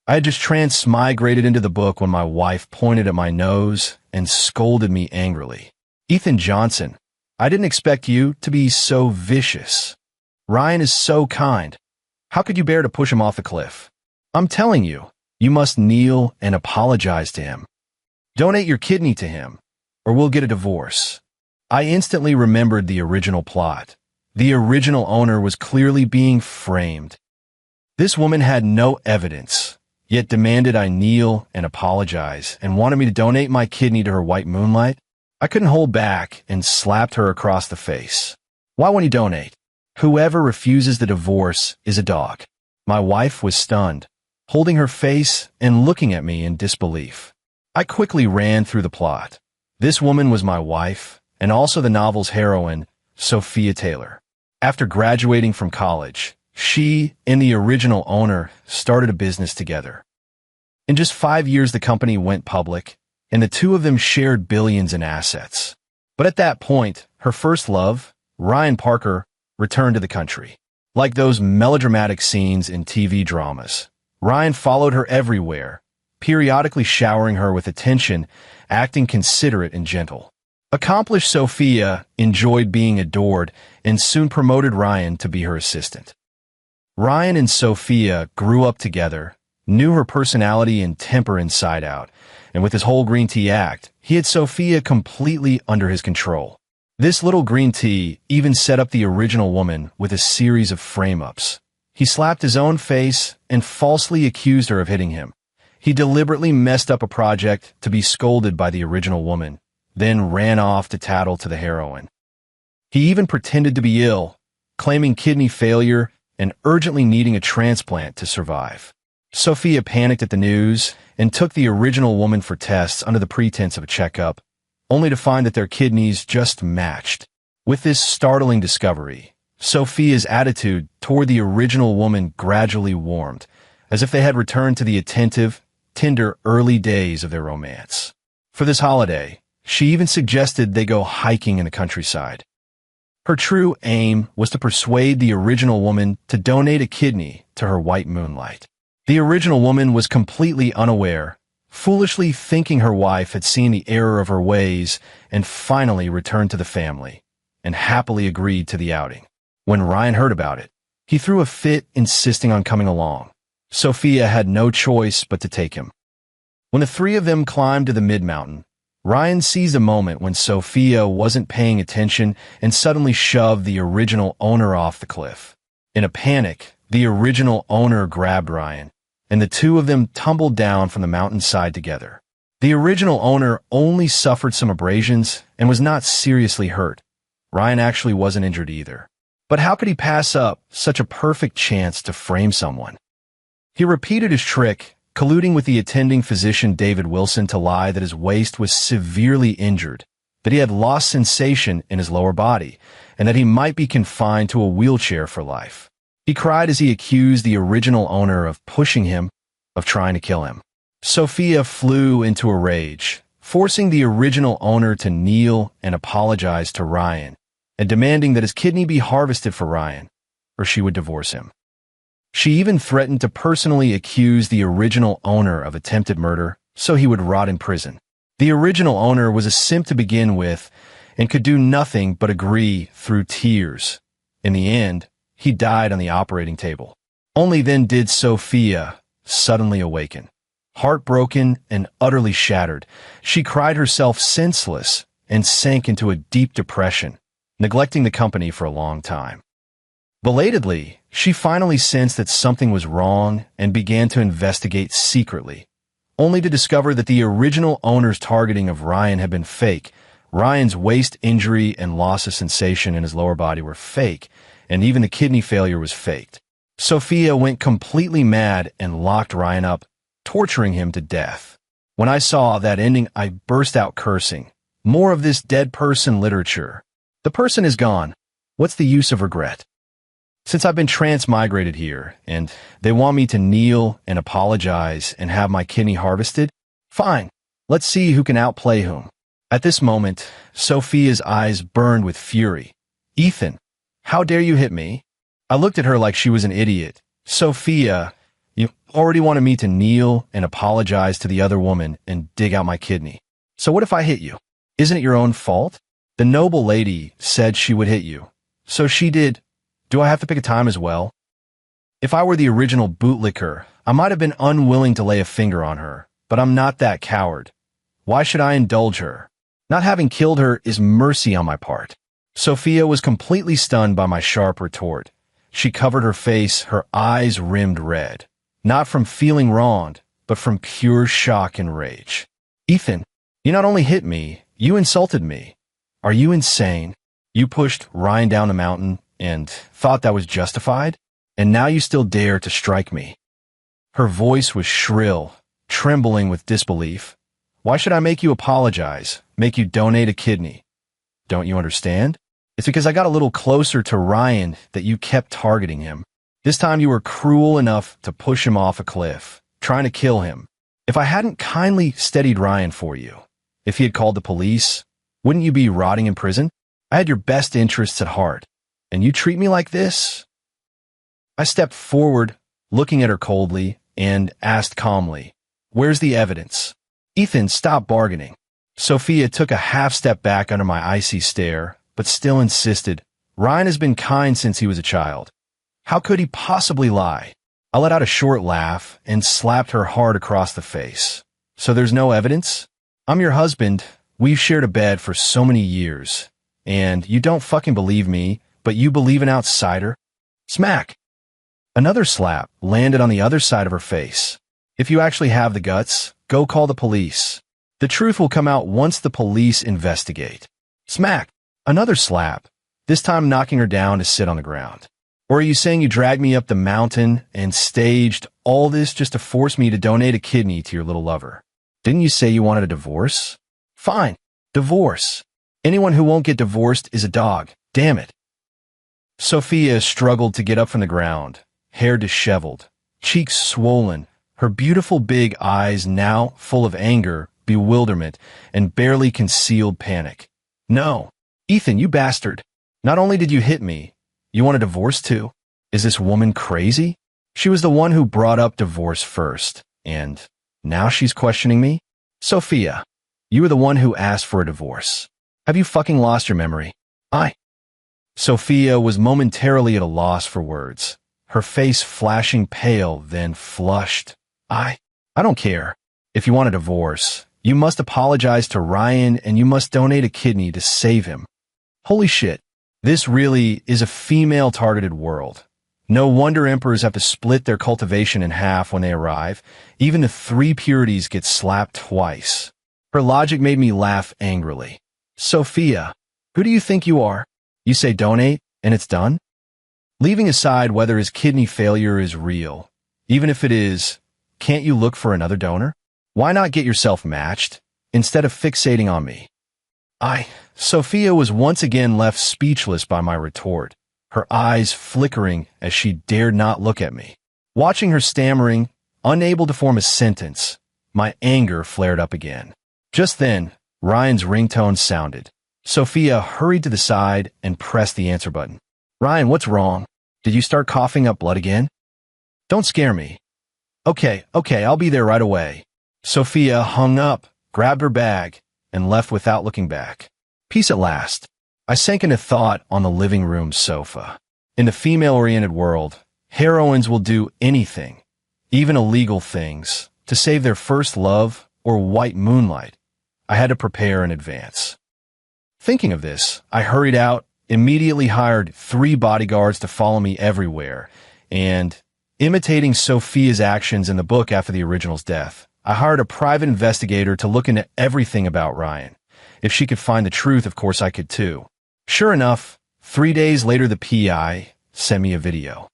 I had just transmigrated into the book when my wife pointed at my nose and scolded me angrily. "Ethan Johnson, I didn't expect you to be so vicious. Ryan is so kind. How could you bear to push him off the cliff? I'm telling you, you must kneel and apologize to him. Donate your kidney to him, or we'll get a divorce." I instantly remembered the original plot. The original owner was clearly being framed. This woman had no evidence, yet demanded I kneel and apologize and wanted me to donate my kidney to her white moonlight. I couldn't hold back and slapped her across the face. "Why won't you donate? Whoever refuses the divorce is a dog." My wife was stunned, holding her face and looking at me in disbelief. I quickly ran through the plot. This woman was my wife, and also the novel's heroine, Sophia Taylor. After graduating from college, she and the original owner started a business together. In just 5 years, the company went public, and the two of them shared billions in assets. But at that point, her first love, Ryan Parker, returned to the country. Like those melodramatic scenes in TV dramas, Ryan followed her everywhere, periodically showering her with attention, acting considerate and gentle. Accomplished Sophia enjoyed being adored and soon promoted Ryan to be her assistant. Ryan and Sophia grew up together, knew her personality and temper inside out, and with his whole green tea act, he had Sophia completely under his control. This little green tea even set up the original woman with a series of frame-ups. He slapped his own face and falsely accused her of hitting him. He deliberately messed up a project to be scolded by the original woman, then ran off to tattle to the heroine. He even pretended to be ill, claiming kidney failure and urgently needing a transplant to survive. Sophia panicked at the news and took the original woman for tests under the pretense of a checkup, only to find that their kidneys just matched. With this startling discovery, Sophia's attitude toward the original woman gradually warmed, as if they had returned to the attentive, tender early days of their romance. For this holiday, she even suggested they go hiking in the countryside. Her true aim was to persuade the original woman to donate a kidney to her white moonlight. The original woman was completely unaware, foolishly thinking her wife had seen the error of her ways and finally returned to the family, and happily agreed to the outing. When Ryan heard about it, he threw a fit, insisting on coming along. Sophia had no choice but to take him. When the three of them climbed to the mid-mountain, Ryan seized a moment when Sophia wasn't paying attention and suddenly shoved the original owner off the cliff. In a panic, the original owner grabbed Ryan, and the two of them tumbled down from the mountainside together. The original owner only suffered some abrasions and was not seriously hurt. Ryan actually wasn't injured either. But how could he pass up such a perfect chance to frame someone? He repeated his trick, colluding with the attending physician David Wilson to lie that his waist was severely injured, that he had lost sensation in his lower body, and that he might be confined to a wheelchair for life. He cried as he accused the original owner of pushing him, of trying to kill him. Sophia flew into a rage, forcing the original owner to kneel and apologize to Ryan, and demanding that his kidney be harvested for Ryan, or she would divorce him. She even threatened to personally accuse the original owner of attempted murder so he would rot in prison. The original owner was a simp to begin with and could do nothing but agree through tears. In the end, he died on the operating table. Only then did Sophia suddenly awaken. Heartbroken and utterly shattered, she cried herself senseless and sank into a deep depression, neglecting the company for a long time. Belatedly, she finally sensed that something was wrong and began to investigate secretly, only to discover that the original owner's targeting of Ryan had been fake. Ryan's waist injury and loss of sensation in his lower body were fake, and even the kidney failure was faked. Sophia went completely mad and locked Ryan up, torturing him to death. When I saw that ending, I burst out cursing. More of this dead person literature. The person is gone. What's the use of regret? Since I've been transmigrated here, and they want me to kneel and apologize and have my kidney harvested, fine, let's see who can outplay whom. At this moment, Sophia's eyes burned with fury. "Ethan, how dare you hit me?" I looked at her like she was an idiot. "Sophia, You already wanted me to kneel and apologize to the other woman and dig out my kidney. So what if I hit you? Isn't it your own fault? The noble lady said she would hit you. So she did. Do I have to pick a time as well? If I were the original bootlicker, I might have been unwilling to lay a finger on her, but I'm not that coward. Why should I indulge her? Not having killed her is mercy on my part. Sophia was completely stunned by my sharp retort. She covered her face, her eyes rimmed red. Not from feeling wronged, but from pure shock and rage. Ethan, you not only hit me, you insulted me. Are you insane? You pushed Ryan down the mountain and thought that was justified? And now you still dare to strike me. Her voice was shrill, trembling with disbelief. Why should I make you apologize, make you donate a kidney? Don't you understand? It's because I got a little closer to Ryan that you kept targeting him. This time you were cruel enough to push him off a cliff, trying to kill him. If I hadn't kindly steadied Ryan for you, if he had called the police, wouldn't you be rotting in prison? I had your best interests at heart, and you treat me like this? I stepped forward, looking at her coldly, and asked calmly, "Where's the evidence?" Ethan, stop bargaining. Sophia took a half step back under my icy stare, but still insisted, "Ryan has been kind since he was a child. How could he possibly lie?" I let out a short laugh and slapped her hard across the face. "So there's no evidence? I'm your husband. We've shared a bed for so many years. And you don't fucking believe me, but you believe an outsider?" Smack! Another slap landed on the other side of her face. "If you actually have the guts, go call the police. The truth will come out once the police investigate." Smack! Another slap, this time knocking her down to sit on the ground. "Or are you saying you dragged me up the mountain and staged all this just to force me to donate a kidney to your little lover? Didn't you say you wanted a divorce? Fine, divorce. Anyone who won't get divorced is a dog, damn it." Sophia struggled to get up from the ground, hair disheveled, cheeks swollen, her beautiful big eyes now full of anger, bewilderment, and barely concealed panic. "No. Ethan, you bastard. Not only did you hit me, you want a divorce too? Is this woman crazy? She was the one who brought up divorce first, and now she's questioning me? Sophia, you were the one who asked for a divorce. Have you fucking lost your memory?" Sophia was momentarily at a loss for words, her face flashing pale, then flushed. I don't care. If you want a divorce, you must apologize to Ryan and you must donate a kidney to save him. Holy shit. This really is a female-targeted world. No wonder emperors have to split their cultivation in half when they arrive. Even the 3 purities get slapped twice. Her logic made me laugh angrily. "Sophia, who do you think you are? You say donate, and it's done?" Leaving aside whether his kidney failure is real, even if it is, can't you look for another donor? Why not get yourself matched, instead of fixating on me? Sophia was once again left speechless by my retort, her eyes flickering as she dared not look at me. Watching her stammering, unable to form a sentence, my anger flared up again. Just then, Ryan's ringtone sounded. Sophia hurried to the side and pressed the answer button. "Ryan, what's wrong? Did you start coughing up blood again?" "Don't scare me." Okay, I'll be there right away." Sophia hung up, grabbed her bag, and left without looking back. Peace at last. I sank into thought on the living room sofa. In the female-oriented world, heroines will do anything, even illegal things, to save their first love or white moonlight. I had to prepare in advance. Thinking of this, I hurried out, immediately hired 3 bodyguards to follow me everywhere, and, imitating Sophia's actions in the book after the original's death, I hired a private investigator to look into everything about Ryan. If she could find the truth, of course I could too. Sure enough, 3 days later the PI sent me a video.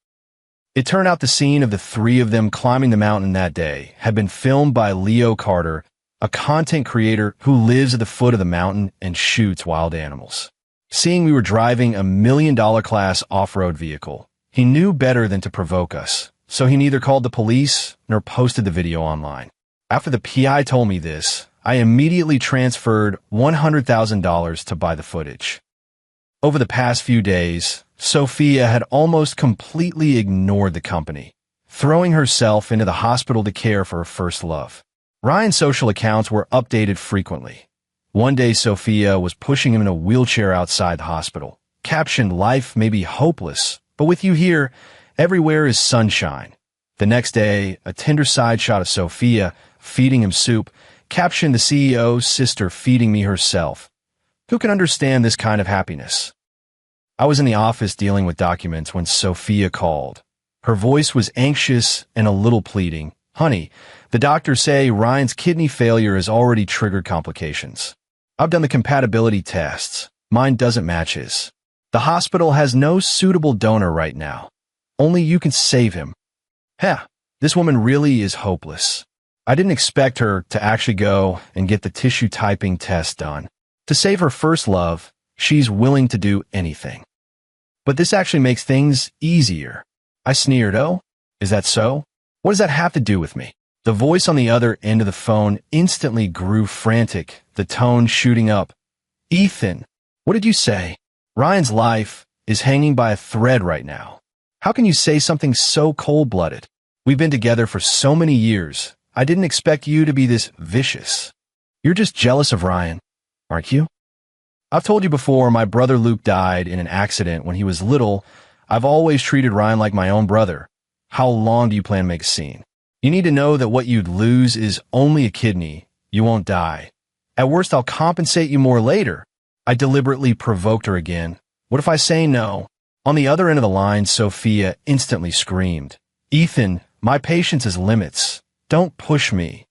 It turned out the scene of the 3 of them climbing the mountain that day had been filmed by Leo Carter, a content creator who lives at the foot of the mountain and shoots wild animals. Seeing we were driving a $1 million class off-road vehicle, he knew better than to provoke us, so he neither called the police nor posted the video online. After the PI told me this, I immediately transferred $100,000 to buy the footage. Over the past few days, Sophia had almost completely ignored the company, throwing herself into the hospital to care for her first love. Ryan's social accounts were updated frequently. One day, Sophia was pushing him in a wheelchair outside the hospital. Captioned, "Life may be hopeless, but with you here, everywhere is sunshine." The next day, a tender side shot of Sophia feeding him soup, captioned, "The CEO's sister feeding me herself. Who can understand this kind of happiness?" I was in the office dealing with documents when Sophia called. Her voice was anxious and a little pleading. "Honey, the doctors say Ryan's kidney failure has already triggered complications. I've done the compatibility tests. Mine doesn't match his. The hospital has no suitable donor right now. Only you can save him." This woman really is hopeless. I didn't expect her to actually go and get the tissue typing test done. To save her first love, she's willing to do anything. But this actually makes things easier. I sneered, "Oh, is that so? What does that have to do with me?" The voice on the other end of the phone instantly grew frantic, the tone shooting up. "Ethan, what did you say? Ryan's life is hanging by a thread right now. How can you say something so cold-blooded? We've been together for so many years. I didn't expect you to be this vicious. You're just jealous of Ryan, aren't you? I've told you before, my brother Luke died in an accident when he was little. I've always treated Ryan like my own brother. How long do you plan to make a scene? You need to know that what you'd lose is only a kidney. You won't die. At worst, I'll compensate you more later." I deliberately provoked her again. "What if I say no?" On the other end of the line, Sophia instantly screamed, "Ethan, my patience has limits. Don't push me."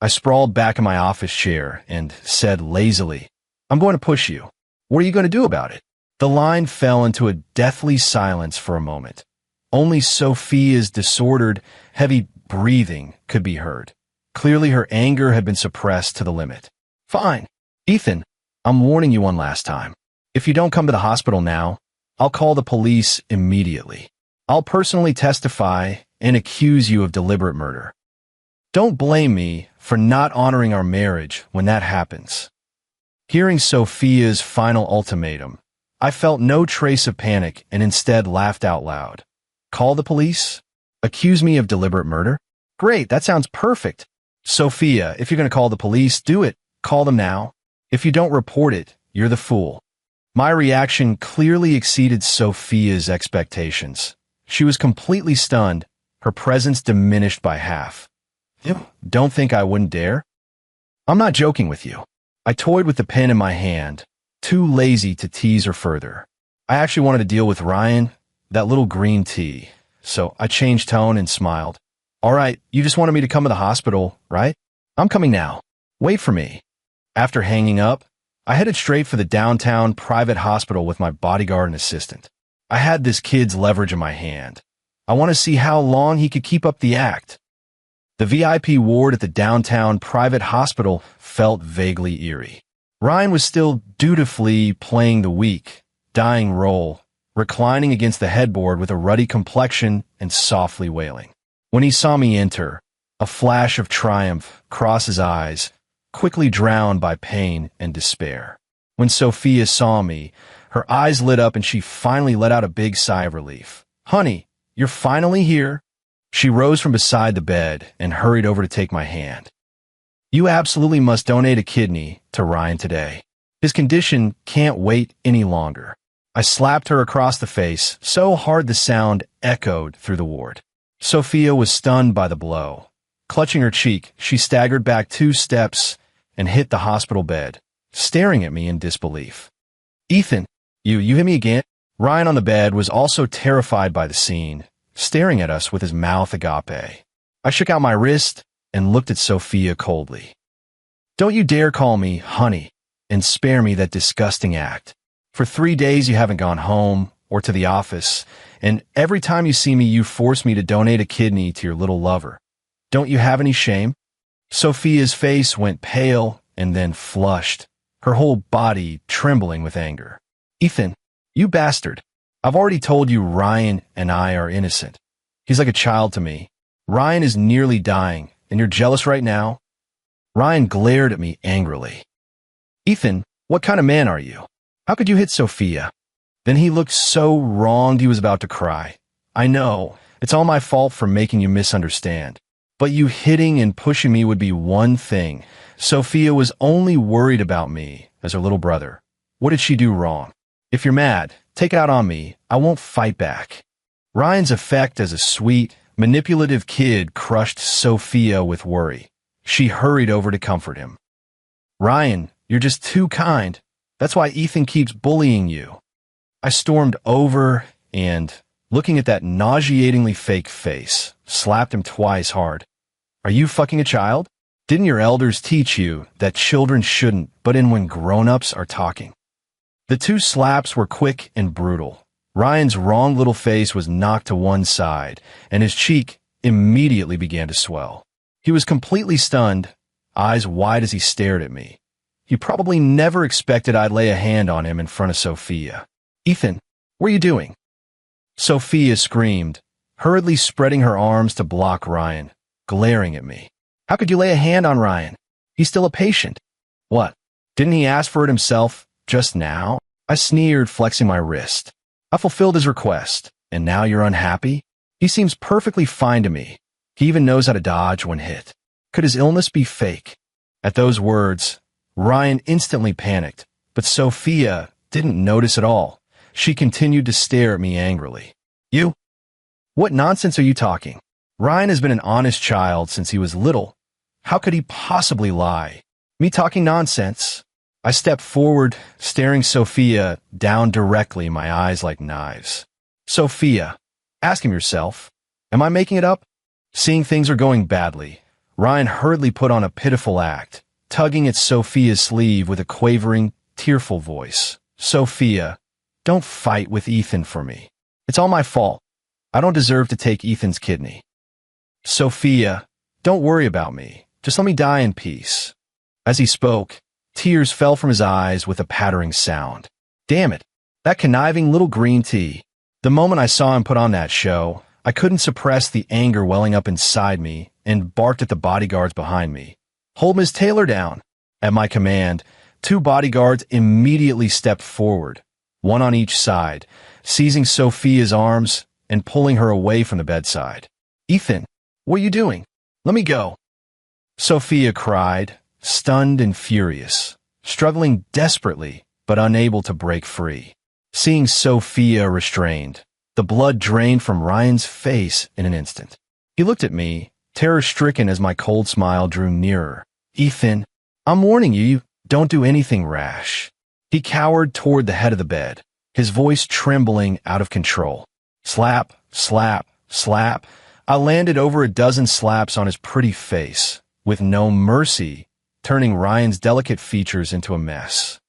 I sprawled back in my office chair and said lazily, "I'm going to push you. What are you going to do about it?" The line fell into a deathly silence for a moment. Only Sophia's disordered, heavy breathing could be heard. Clearly her anger had been suppressed to the limit. "Fine. Ethan, I'm warning you one last time. If you don't come to the hospital now, I'll call the police immediately. I'll personally testify and accuse you of deliberate murder. Don't blame me for not honoring our marriage when that happens." Hearing Sophia's final ultimatum, I felt no trace of panic and instead laughed out loud. "Call the police? Accuse me of deliberate murder? Great, that sounds perfect. Sophia, if you're going to call the police, do it. Call them now. If you don't report it, you're the fool." My reaction clearly exceeded Sophia's expectations. She was completely stunned, her presence diminished by half. "You don't think I wouldn't dare?" "I'm not joking with you." I toyed with the pen in my hand, too lazy to tease her further. I actually wanted to deal with Ryan, that little green tea, so I changed tone and smiled. "All right, you just wanted me to come to the hospital, right? I'm coming now. Wait for me." After hanging up, I headed straight for the downtown private hospital with my bodyguard and assistant. I had this kid's leverage in my hand. I want to see how long he could keep up the act. The VIP ward at the downtown private hospital felt vaguely eerie. Ryan was still dutifully playing the weak, dying role, reclining against the headboard with a ruddy complexion and softly wailing. When he saw me enter, a flash of triumph crossed his eyes, quickly drowned by pain and despair. When Sophia saw me, her eyes lit up and she finally let out a big sigh of relief. "Honey, you're finally here." She rose from beside the bed and hurried over to take my hand. "You absolutely must donate a kidney to Ryan today. His condition can't wait any longer." I slapped her across the face so hard the sound echoed through the ward. Sophia was stunned by the blow. Clutching her cheek, she staggered back 2 steps and hit the hospital bed, staring at me in disbelief. "Ethan, you hit me again?" Ryan on the bed was also terrified by the scene, staring at us with his mouth agape. I shook out my wrist and looked at Sophia coldly. "Don't you dare call me honey and spare me that disgusting act. For 3 days you haven't gone home or to the office, and every time you see me you force me to donate a kidney to your little lover. Don't you have any shame?" Sophia's face went pale and then flushed, her whole body trembling with anger. "Ethan, you bastard. I've already told you Ryan and I are innocent. He's like a child to me. Ryan is nearly dying, and you're jealous right now?" Ryan glared at me angrily. "Ethan, what kind of man are you? How could you hit Sophia?" Then he looked so wronged he was about to cry. "I know. It's all my fault for making you misunderstand. But you hitting and pushing me would be one thing. Sophia was only worried about me as her little brother. What did she do wrong? If you're mad, take it out on me. I won't fight back. Ryan's effect as a sweet, manipulative kid crushed Sophia with worry. She hurried over to comfort him. Ryan, you're just too kind. That's why Ethan keeps bullying you. I stormed over and, looking at that nauseatingly fake face, slapped him twice hard. Are you fucking a child? Didn't your elders teach you that children shouldn't butt in when grown-ups are talking? The two slaps were quick and brutal. Ryan's wrong little face was knocked to one side, and his cheek immediately began to swell. He was completely stunned, eyes wide as he stared at me. He probably never expected I'd lay a hand on him in front of Sophia. Ethan, what are you doing? Sophia screamed, hurriedly spreading her arms to block Ryan, glaring at me. How could you lay a hand on Ryan? He's still a patient. What? Didn't he ask for it himself just now? I sneered, flexing my wrist. I fulfilled his request, and now you're unhappy? He seems perfectly fine to me. He even knows how to dodge when hit. Could his illness be fake? At those words, Ryan instantly panicked, but Sophia didn't notice at all. She continued to stare at me angrily. You? What nonsense are you talking? Ryan has been an honest child since he was little. How could he possibly lie? Me talking nonsense? I stepped forward, staring Sophia down directly, my eyes like knives. Sophia, ask him yourself. Am I making it up? Seeing things are going badly, Ryan hurriedly put on a pitiful act, tugging at Sophia's sleeve with a quavering, tearful voice. Sophia, don't fight with Ethan for me. It's all my fault. I don't deserve to take Ethan's kidney. Sophia, don't worry about me. Just let me die in peace. As he spoke, tears fell from his eyes with a pattering sound. Damn it, that conniving little green tea. The moment I saw him put on that show, I couldn't suppress the anger welling up inside me and barked at the bodyguards behind me. Hold Ms. Taylor down. At my command, two bodyguards immediately stepped forward, one on each side, seizing Sophia's arms and pulling her away from the bedside. Ethan, what are you doing? Let me go. Sophia cried, stunned and furious, struggling desperately but unable to break free. Seeing Sophia restrained, the blood drained from Ryan's face in an instant. He looked at me, terror-stricken as my cold smile drew nearer. Ethan, I'm warning you, don't do anything rash. He cowered toward the head of the bed, his voice trembling out of control. Slap, slap, slap. I landed over a dozen slaps on his pretty face, with no mercy, turning Ryan's delicate features into a mess.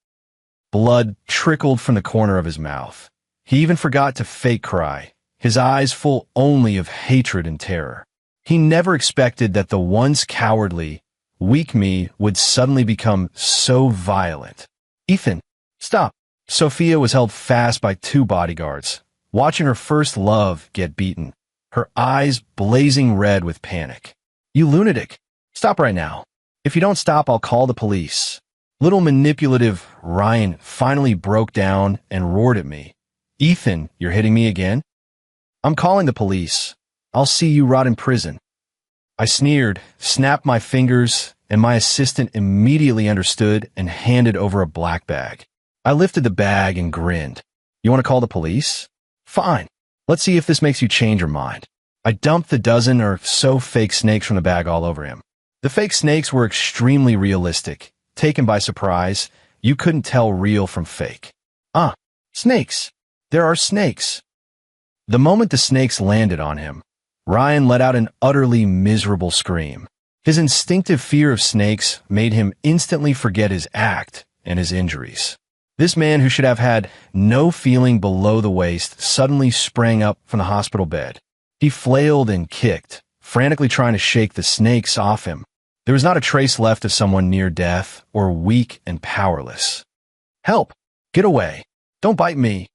Blood trickled from the corner of his mouth. He even forgot to fake cry, his eyes full only of hatred and terror. He never expected that the once cowardly, weak me would suddenly become so violent. Ethan, stop. Sophia was held fast by two bodyguards, watching her first love get beaten, her eyes blazing red with panic. You lunatic. Stop right now. If you don't stop, I'll call the police. Little manipulative Ryan finally broke down and roared at me. Ethan, you're hitting me again? I'm calling the police. I'll see you rot in prison. I sneered, snapped my fingers, and my assistant immediately understood and handed over a black bag. I lifted the bag and grinned. You want to call the police? Fine. Let's see if this makes you change your mind. I dumped the dozen or so fake snakes from the bag all over him. The fake snakes were extremely realistic. Taken by surprise, you couldn't tell real from fake. Snakes. There are snakes. The moment the snakes landed on him, Ryan let out an utterly miserable scream. His instinctive fear of snakes made him instantly forget his act and his injuries. This man who should have had no feeling below the waist suddenly sprang up from the hospital bed. He flailed and kicked, frantically trying to shake the snakes off him. There was not a trace left of someone near death or weak and powerless. Help! Get away! Don't bite me!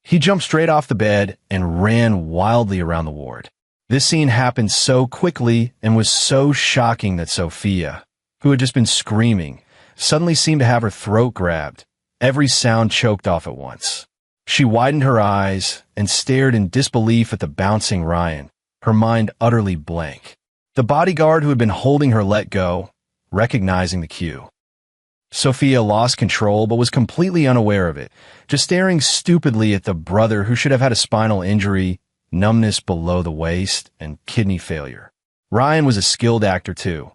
He jumped straight off the bed and ran wildly around the ward. This scene happened so quickly and was so shocking that Sophia, who had just been screaming, suddenly seemed to have her throat grabbed, every sound choked off at once. She widened her eyes and stared in disbelief at the bouncing Ryan, her mind utterly blank. The bodyguard who had been holding her let go, recognizing the cue. Sophia lost control but was completely unaware of it, just staring stupidly at the brother who should have had a spinal injury, numbness below the waist, and kidney failure. Ryan was a skilled actor too.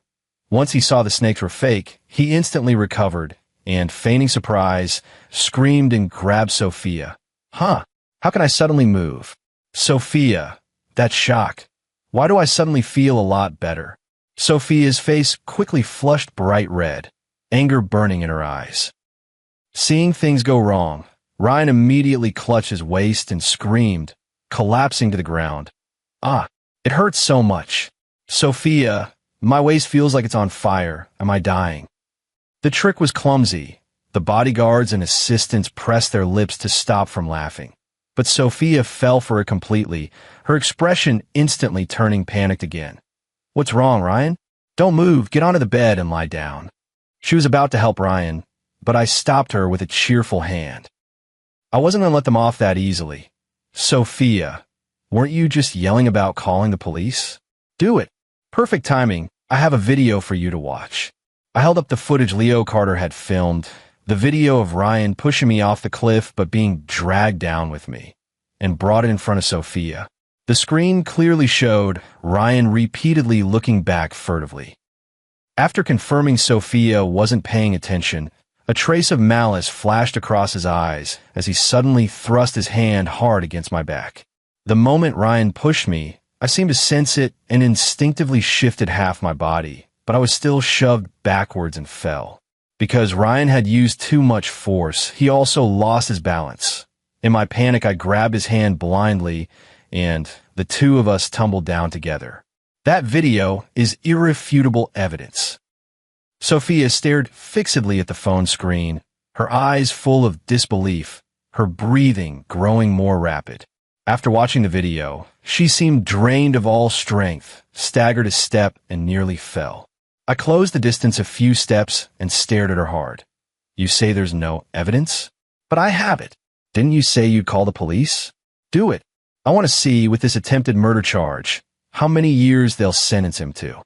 Once he saw the snakes were fake, he instantly recovered and, feigning surprise, screamed and grabbed Sophia. Huh, how can I suddenly move? Sophia, that shock. Why do I suddenly feel a lot better? Sophia's face quickly flushed bright red, anger burning in her eyes. Seeing things go wrong, Ryan immediately clutched his waist and screamed, collapsing to the ground. Ah, it hurts so much. Sophia, my waist feels like it's on fire. Am I dying? The trick was clumsy. The bodyguards and assistants pressed their lips to stop from laughing. But Sophia fell for it completely, her expression instantly turning panicked again. What's wrong, Ryan? Don't move, get onto the bed and lie down. She was about to help Ryan, but I stopped her with a cheerful hand. I wasn't going to let them off that easily. Sophia, weren't you just yelling about calling the police? Do it. Perfect timing. I have a video for you to watch. I held up the footage Leo Carter had filmed, the video of Ryan pushing me off the cliff but being dragged down with me, and brought it in front of Sophia. The screen clearly showed Ryan repeatedly looking back furtively. After confirming Sophia wasn't paying attention, a trace of malice flashed across his eyes as he suddenly thrust his hand hard against my back. The moment Ryan pushed me, I seemed to sense it and instinctively shifted half my body, but I was still shoved backwards and fell. Because Ryan had used too much force, he also lost his balance. In my panic, I grabbed his hand blindly, and the two of us tumbled down together. That video is irrefutable evidence. Sophia stared fixedly at the phone screen, her eyes full of disbelief, her breathing growing more rapid. After watching the video, she seemed drained of all strength, staggered a step, and nearly fell. I closed the distance a few steps and stared at her hard. You say there's no evidence? But I have it. Didn't you say you'd call the police? Do it. I want to see, with this attempted murder charge, how many years they'll sentence him to.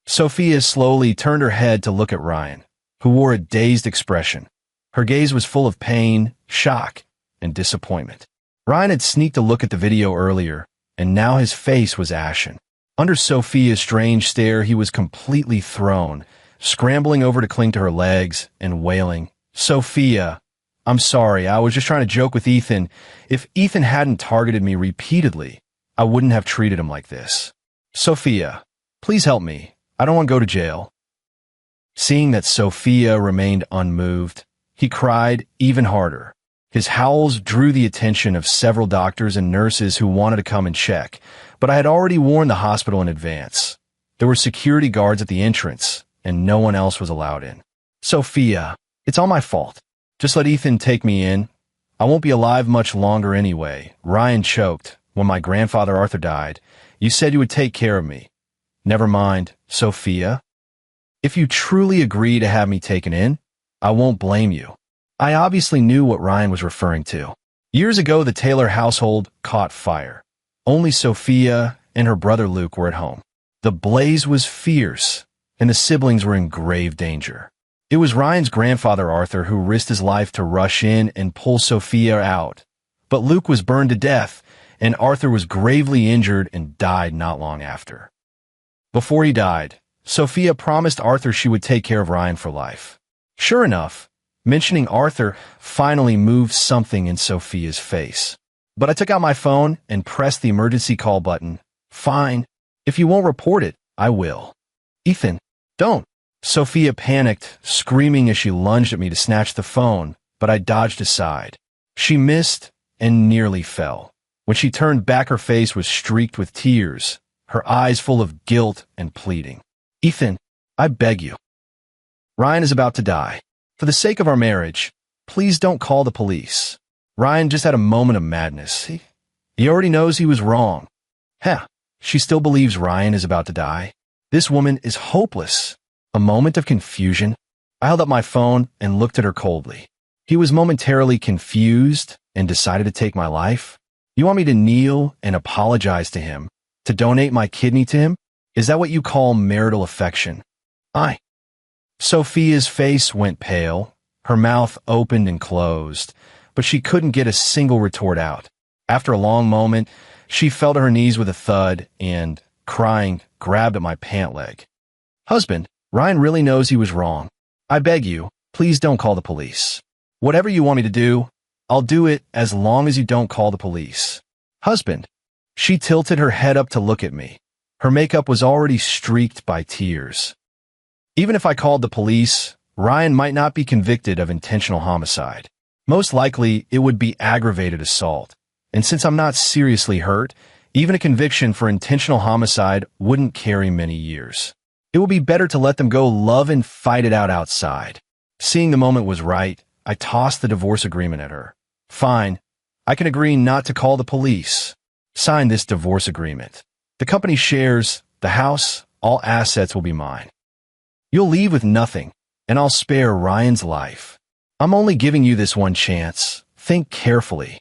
Sophia slowly turned her head to look at Ryan, who wore a dazed expression. Her gaze was full of pain, shock, and disappointment. Ryan had sneaked a look at the video earlier, and now his face was ashen. Under Sophia's strange stare, he was completely thrown, scrambling over to cling to her legs and wailing, Sophia, I'm sorry, I was just trying to joke with Ethan. If Ethan hadn't targeted me repeatedly, I wouldn't have treated him like this. Sophia, please help me. I don't want to go to jail. Seeing that Sophia remained unmoved, he cried even harder. His howls drew the attention of several doctors and nurses who wanted to come and check, but I had already warned the hospital in advance. There were security guards at the entrance, and no one else was allowed in. Sophia, it's all my fault. Just let Ethan take me in. I won't be alive much longer anyway. Ryan choked. When my grandfather Arthur died, you said you would take care of me. Never mind, Sophia. If you truly agree to have me taken in, I won't blame you. I obviously knew what Ryan was referring to. Years ago, the Taylor household caught fire. Only Sophia and her brother Luke were at home. The blaze was fierce, and the siblings were in grave danger. It was Ryan's grandfather Arthur who risked his life to rush in and pull Sophia out. But Luke was burned to death, and Arthur was gravely injured and died not long after. Before he died, Sophia promised Arthur she would take care of Ryan for life. Sure enough, mentioning Arthur finally moved something in Sophia's face. But I took out my phone and pressed the emergency call button. Fine. If you won't report it, I will. Ethan, don't. Sophia panicked, screaming as she lunged at me to snatch the phone, but I dodged aside. She missed and nearly fell. When she turned back, her face was streaked with tears, her eyes full of guilt and pleading. Ethan, I beg you. Ryan is about to die. For the sake of our marriage, please don't call the police. Ryan just had a moment of madness. He already knows he was wrong. Heh, she still believes Ryan is about to die. This woman is hopeless. A moment of confusion. I held up my phone and looked at her coldly. He was momentarily confused and decided to take my life. You want me to kneel and apologize to him, to donate my kidney to him? Is that what you call marital affection? Sophia's face went pale. Her mouth opened and closed, but she couldn't get a single retort out. After a long moment, she fell to her knees with a thud and, crying, grabbed at my pant leg. Husband, Ryan really knows he was wrong. I beg you, please don't call the police. Whatever you want me to do, I'll do it as long as you don't call the police. Husband. She tilted her head up to look at me. Her makeup was already streaked by tears. Even if I called the police, Ryan might not be convicted of intentional homicide. Most likely, it would be aggravated assault. And since I'm not seriously hurt, even a conviction for intentional homicide wouldn't carry many years. It would be better to let them go love and fight it out outside. Seeing the moment was right, I tossed the divorce agreement at her. Fine, I can agree not to call the police. Sign this divorce agreement. The company shares, the house, all assets will be mine. You'll leave with nothing, and I'll spare Ryan's life. I'm only giving you this one chance. Think carefully.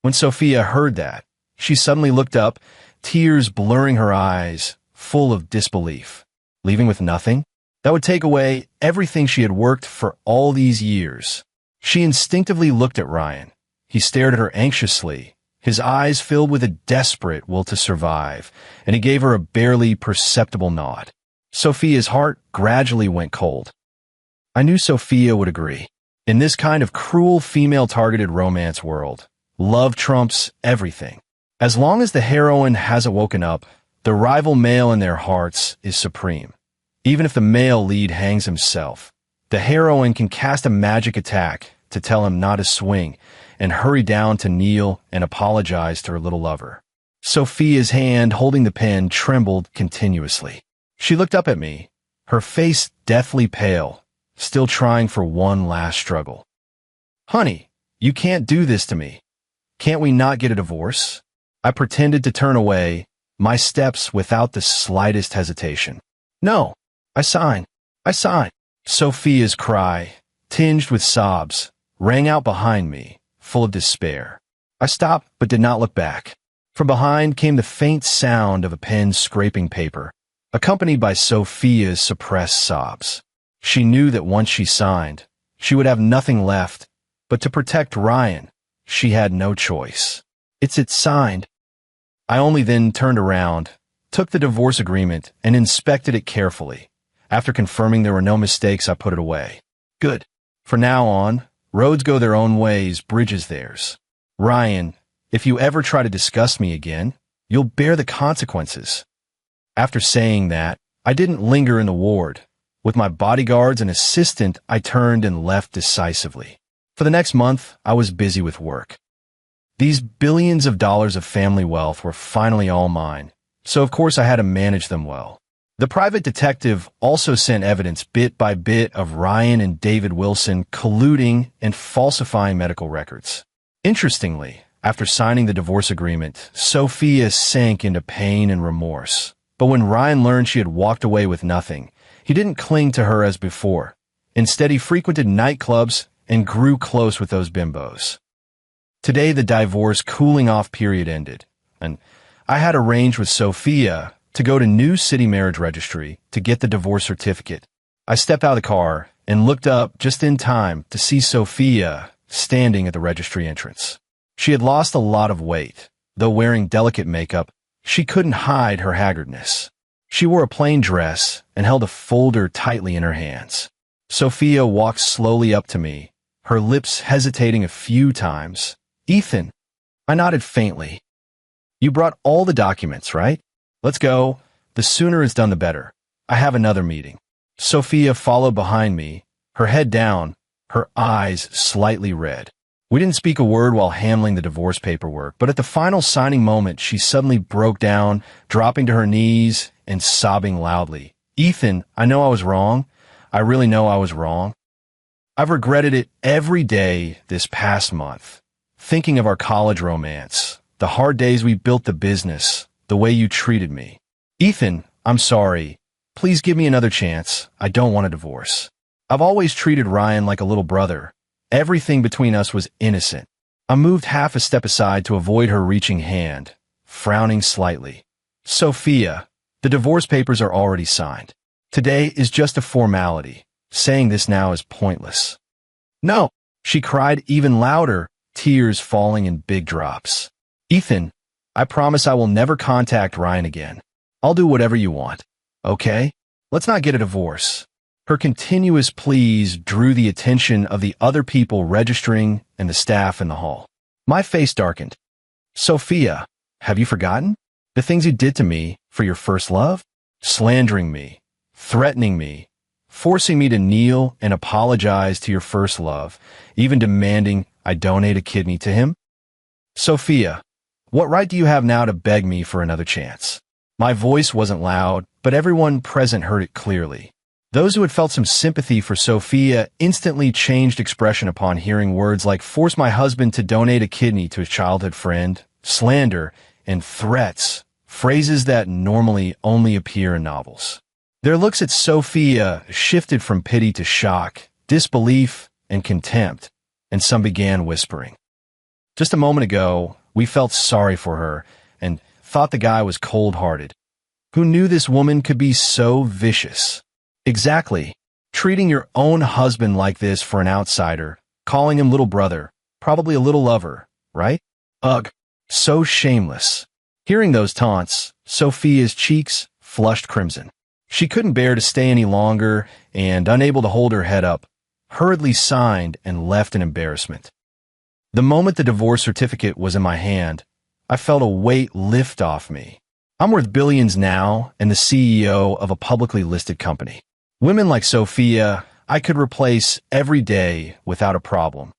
When Sophia heard that, she suddenly looked up, tears blurring her eyes, full of disbelief. Leaving with nothing? That would take away everything she had worked for all these years. She instinctively looked at Ryan. He stared at her anxiously, his eyes filled with a desperate will to survive, and he gave her a barely perceptible nod. Sophia's heart gradually went cold. I knew Sophia would agree. In this kind of cruel female-targeted romance world, love trumps everything. As long as the heroine hasn't woken up, the rival male in their hearts is supreme. Even if the male lead hangs himself, the heroine can cast a magic attack to tell him not to swing and hurry down to kneel and apologize to her little lover. Sophia's hand holding the pen trembled continuously. She looked up at me, her face deathly pale, still trying for one last struggle. Honey, you can't do this to me. Can't we not get a divorce? I pretended to turn away, my steps without the slightest hesitation. No, I sign. Sophia's cry, tinged with sobs, rang out behind me, full of despair. I stopped but did not look back. From behind came the faint sound of a pen scraping paper, accompanied by Sophia's suppressed sobs. She knew that once she signed, she would have nothing left, but to protect Ryan, she had no choice. It's signed. I only then turned around, took the divorce agreement, and inspected it carefully. After confirming there were no mistakes, I put it away. Good. From now on, roads go their own ways, bridges theirs. Ryan, if you ever try to discuss me again, you'll bear the consequences. After saying that, I didn't linger in the ward. With my bodyguards and assistant, I turned and left decisively. For the next month, I was busy with work. These billions of dollars of family wealth were finally all mine, so of course I had to manage them well. The private detective also sent evidence bit by bit of Ryan and David Wilson colluding and falsifying medical records. Interestingly, after signing the divorce agreement, Sophia sank into pain and remorse. But when Ryan learned she had walked away with nothing, he didn't cling to her as before. Instead, he frequented nightclubs and grew close with those bimbos. Today, the divorce cooling-off period ended, and I had arranged with Sophia to go to New City Marriage Registry to get the divorce certificate. I stepped out of the car and looked up just in time to see Sophia standing at the registry entrance. She had lost a lot of weight. Though wearing delicate makeup, she couldn't hide her haggardness. She wore a plain dress and held a folder tightly in her hands. Sophia walked slowly up to me, her lips hesitating a few times. Ethan, I nodded faintly. You brought all the documents, right? Let's go. The sooner it's done, the better. I have another meeting. Sophia followed behind me, her head down, her eyes slightly red. We didn't speak a word while handling the divorce paperwork, but at the final signing moment, she suddenly broke down, dropping to her knees and sobbing loudly. Ethan, I know I was wrong. I really know I was wrong. I've regretted it every day this past month. Thinking of our college romance, the hard days we built the business, the way you treated me. Ethan, I'm sorry. Please give me another chance. I don't want a divorce. I've always treated Ryan like a little brother, Everything between us was innocent. I moved half a step aside to avoid her reaching hand, frowning slightly. Sophia, the divorce papers are already signed. Today is just a formality. Saying this now is pointless. No, she cried even louder, tears falling in big drops. Ethan, I promise I will never contact Ryan again. I'll do whatever you want. Okay? Let's not get a divorce. Her continuous pleas drew the attention of the other people registering and the staff in the hall. My face darkened. Sophia, have you forgotten? The things you did to me for your first love? Slandering me, threatening me, forcing me to kneel and apologize to your first love, even demanding I donate a kidney to him? Sophia, what right do you have now to beg me for another chance? My voice wasn't loud, but everyone present heard it clearly. Those who had felt some sympathy for Sophia instantly changed expression upon hearing words like force my husband to donate a kidney to his childhood friend, slander, and threats, phrases that normally only appear in novels. Their looks at Sophia shifted from pity to shock, disbelief, and contempt, and some began whispering. Just a moment ago, we felt sorry for her and thought the guy was cold-hearted. Who knew this woman could be so vicious? Exactly. Treating your own husband like this for an outsider, calling him little brother, probably a little lover, right? Ugh, so shameless. Hearing those taunts, Sophia's cheeks flushed crimson. She couldn't bear to stay any longer and, unable to hold her head up, hurriedly signed and left in embarrassment. The moment the divorce certificate was in my hand, I felt a weight lift off me. I'm worth billions now and the CEO of a publicly listed company. Women like Sophia, I could replace every day without a problem.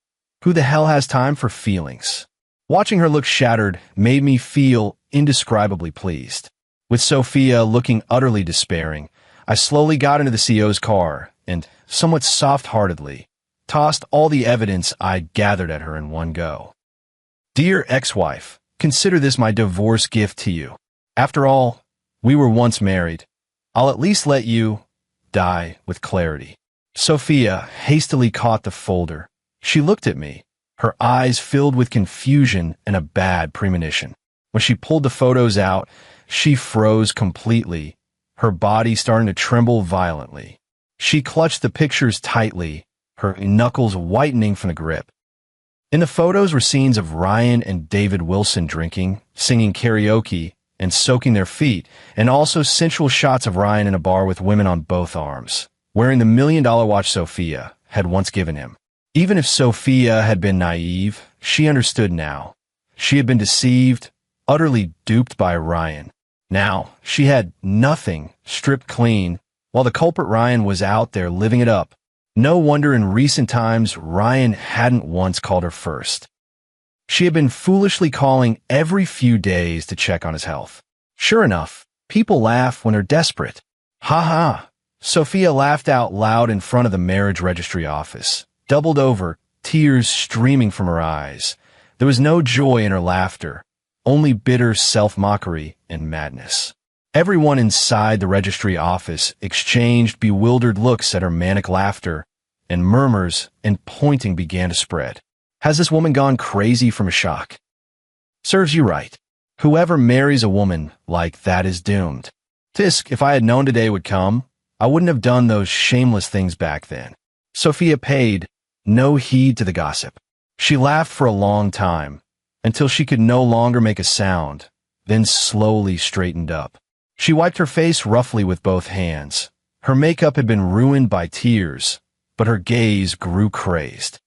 Who the hell has time for feelings? Watching her look shattered made me feel indescribably pleased. With Sophia looking utterly despairing, I slowly got into the CEO's car and, somewhat soft-heartedly, tossed all the evidence I'd gathered at her in one go. Dear ex-wife, consider this my divorce gift to you. After all, we were once married. I'll at least let you die with clarity. Sophia hastily caught the folder. She looked at me, her eyes filled with confusion and a bad premonition. When she pulled the photos out, she froze completely, her body starting to tremble violently. She clutched the pictures tightly, her knuckles whitening from the grip. In the photos were scenes of Ryan and David Wilson drinking, singing karaoke, and soaking their feet, and also sensual shots of Ryan in a bar with women on both arms, wearing the $1 million watch Sophia had once given him. Even if Sophia had been naive, she understood now. She had been deceived, utterly duped by Ryan. Now, she had nothing, stripped clean, while the culprit Ryan was out there living it up. No wonder in recent times Ryan hadn't once called her first. She had been foolishly calling every few days to check on his health. Sure enough, people laugh when they're desperate. Ha ha! Sophia laughed out loud in front of the marriage registry office, doubled over, tears streaming from her eyes. There was no joy in her laughter, only bitter self-mockery and madness. Everyone inside the registry office exchanged bewildered looks at her manic laughter, and murmurs and pointing began to spread. Has this woman gone crazy from a shock? Serves you right. Whoever marries a woman like that is doomed. Tisk, if I had known today would come, I wouldn't have done those shameless things back then. Sophia paid no heed to the gossip. She laughed for a long time, until she could no longer make a sound, then slowly straightened up. She wiped her face roughly with both hands. Her makeup had been ruined by tears, but her gaze grew crazed.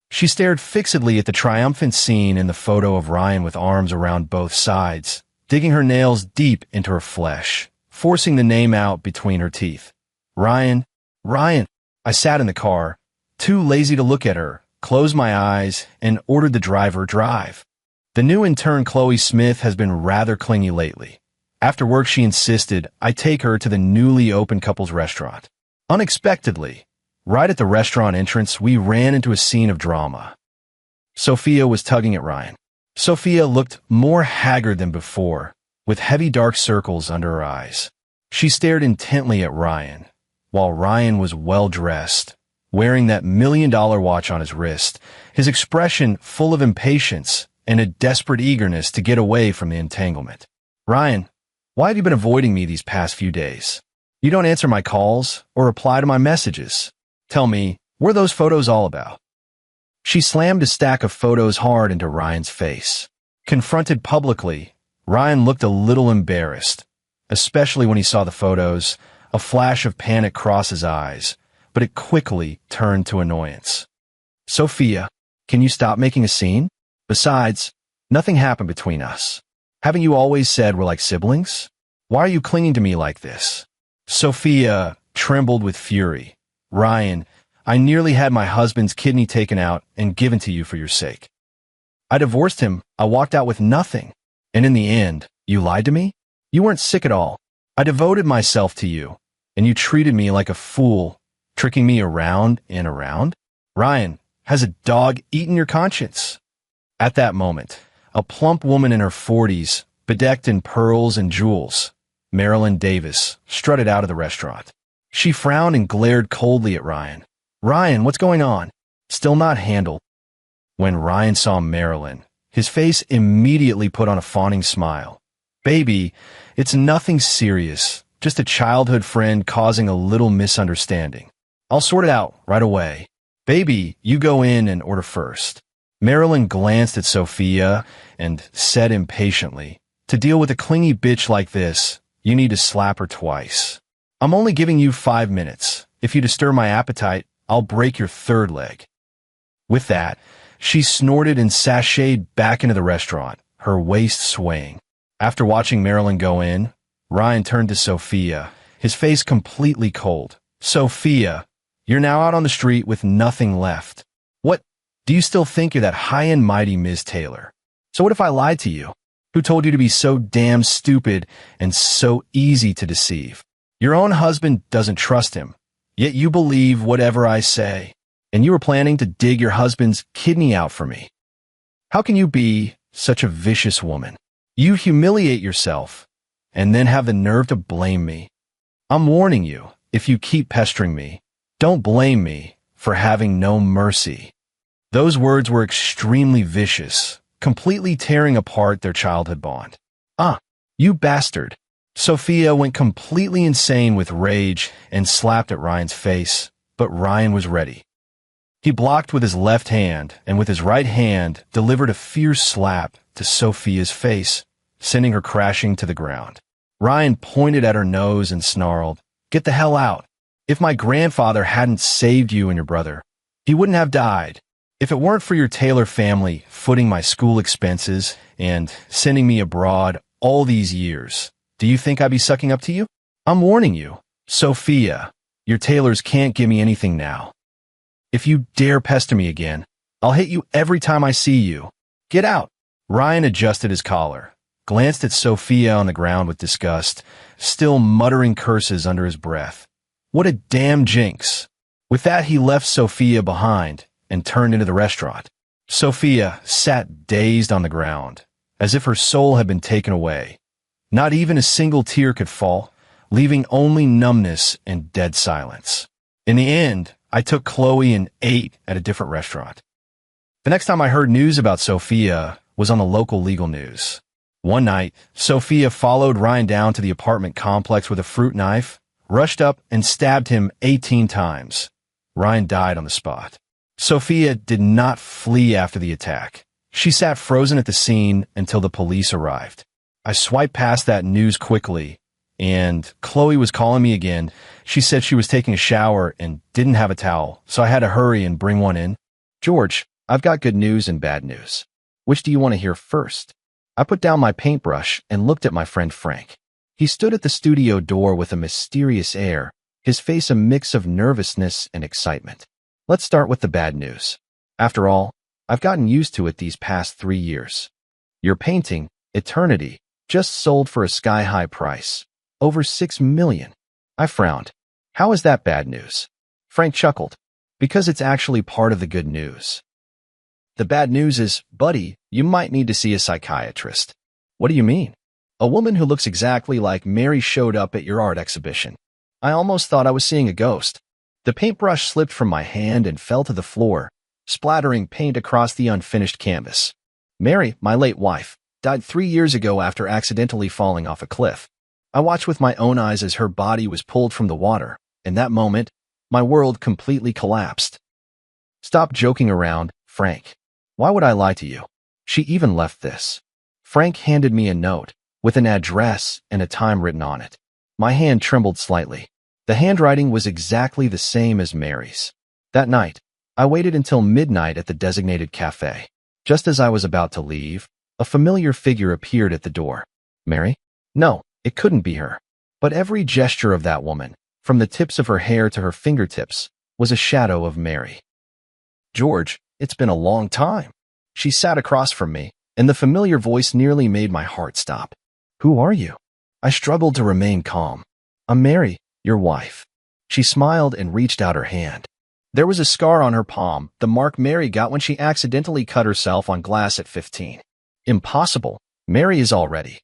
She stared fixedly at the triumphant scene in the photo of Ryan with arms around both sides, digging her nails deep into her flesh, forcing the name out between her teeth. Ryan, Ryan. I sat in the car, too lazy to look at her, closed my eyes, and ordered the driver drive. The new intern Chloe Smith has been rather clingy lately. After work she insisted I take her to the newly opened couple's restaurant. Unexpectedly, right at the restaurant entrance, we ran into a scene of drama. Sophia was tugging at Ryan. Sophia looked more haggard than before, with heavy dark circles under her eyes. She stared intently at Ryan, while Ryan was well-dressed, wearing that $1 million watch on his wrist, his expression full of impatience and a desperate eagerness to get away from the entanglement. "Ryan, why have you been avoiding me these past few days? You don't answer my calls or reply to my messages. Tell me, what are those photos all about?" She slammed a stack of photos hard into Ryan's face. Confronted publicly, Ryan looked a little embarrassed, especially when he saw the photos. A flash of panic crossed his eyes, but it quickly turned to annoyance. "Sophia, can you stop making a scene? Besides, nothing happened between us. Haven't you always said we're like siblings? Why are you clinging to me like this?" Sophia trembled with fury. "Ryan, I nearly had my husband's kidney taken out and given to you for your sake. I divorced him. I walked out with nothing. And in the end, you lied to me? You weren't sick at all. I devoted myself to you, and you treated me like a fool, tricking me around and around. Ryan, has a dog eaten your conscience?" At that moment, a plump woman in her 40s, bedecked in pearls and jewels, Marilyn Davis, strutted out of the restaurant. She frowned and glared coldly at Ryan. "Ryan, what's going on?" "Still not handled." When Ryan saw Marilyn, his face immediately put on a fawning smile. "Baby, it's nothing serious, just a childhood friend causing a little misunderstanding. I'll sort it out right away. Baby, you go in and order first." Marilyn glanced at Sophia and said impatiently, "To deal with a clingy bitch like this, you need to slap her twice. I'm only giving you 5 minutes. If you disturb my appetite, I'll break your third leg." With that, she snorted and sashayed back into the restaurant, her waist swaying. After watching Marilyn go in, Ryan turned to Sophia, his face completely cold. "Sophia, you're now out on the street with nothing left. What? Do you still think you're that high and mighty Ms. Taylor? So what if I lied to you? Who told you to be so damn stupid and so easy to deceive? Your own husband doesn't trust him, yet you believe whatever I say. And you were planning to dig your husband's kidney out for me. How can you be such a vicious woman? You humiliate yourself and then have the nerve to blame me. I'm warning you, if you keep pestering me, don't blame me for having no mercy." Those words were extremely vicious, completely tearing apart their childhood bond. "Ah, you bastard." Sophia went completely insane with rage and slapped at Ryan's face, but Ryan was ready. He blocked with his left hand and with his right hand delivered a fierce slap to Sophia's face, sending her crashing to the ground. Ryan pointed at her nose and snarled, "Get the hell out. If my grandfather hadn't saved you and your brother, he wouldn't have died. If it weren't for your Taylor family footing my school expenses and sending me abroad all these years, do you think I'd be sucking up to you? I'm warning you, Sophia, your Taylors can't give me anything now. If you dare pester me again, I'll hit you every time I see you. Get out." Ryan adjusted his collar, glanced at Sophia on the ground with disgust, still muttering curses under his breath. What a damn jinx. With that, he left Sophia behind and turned into the restaurant. Sophia sat dazed on the ground, as if her soul had been taken away. Not even a single tear could fall, leaving only numbness and dead silence. In the end, I took Chloe and ate at a different restaurant. The next time I heard news about Sophia was on the local legal news. One night, Sophia followed Ryan down to the apartment complex with a fruit knife, rushed up and stabbed him 18 times. Ryan died on the spot. Sophia did not flee after the attack. She sat frozen at the scene until the police arrived. I swiped past that news quickly, and Chloe was calling me again. She said she was taking a shower and didn't have a towel, so I had to hurry and bring one in. "George, I've got good news and bad news. Which do you want to hear first?" I put down my paintbrush and looked at my friend Frank. He stood at the studio door with a mysterious air, his face a mix of nervousness and excitement. "Let's start with the bad news. After all, I've gotten used to it these past 3 years. Your painting, Eternity, just sold for a sky-high price. Over $6 million. I frowned. "How is that bad news?" Frank chuckled. "Because it's actually part of the good news. The bad news is, buddy, you might need to see a psychiatrist." "What do you mean?" "A woman who looks exactly like Mary showed up at your art exhibition. I almost thought I was seeing a ghost." The paintbrush slipped from my hand and fell to the floor, splattering paint across the unfinished canvas. Mary, my late wife, died 3 years ago after accidentally falling off a cliff. I watched with my own eyes as her body was pulled from the water. In that moment, my world completely collapsed. Stop joking around, Frank. Why would I lie to you? She even left this. Frank handed me a note with an address and a time written on it. My hand trembled slightly. The handwriting was exactly the same as Mary's. That night, I waited until midnight at the designated cafe. Just as I was about to leave, a familiar figure appeared at the door. Mary? No, it couldn't be her. But every gesture of that woman, from the tips of her hair to her fingertips, was a shadow of Mary. George, it's been a long time. She sat across from me, and the familiar voice nearly made my heart stop. Who are you? I struggled to remain calm. I'm Mary, your wife. She smiled and reached out her hand. There was a scar on her palm, the mark Mary got when she accidentally cut herself on glass at 15. Impossible. Mary is already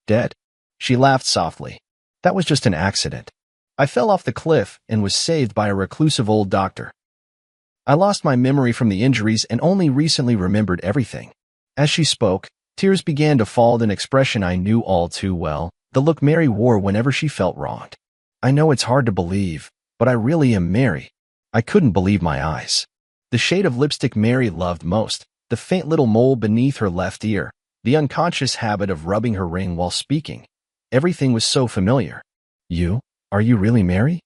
dead. She laughed softly. That was just an accident. I fell off the cliff and was saved by a reclusive old doctor. I lost my memory from the injuries and only recently remembered everything. As she spoke, tears began to fall with an expression I knew all too well, the look Mary wore whenever she felt wronged. I know it's hard to believe, but I really am Mary. I couldn't believe my eyes. The shade of lipstick Mary loved most, the faint little mole beneath her left ear, the unconscious habit of rubbing her ring while speaking. Everything was so familiar. Are you really Mary?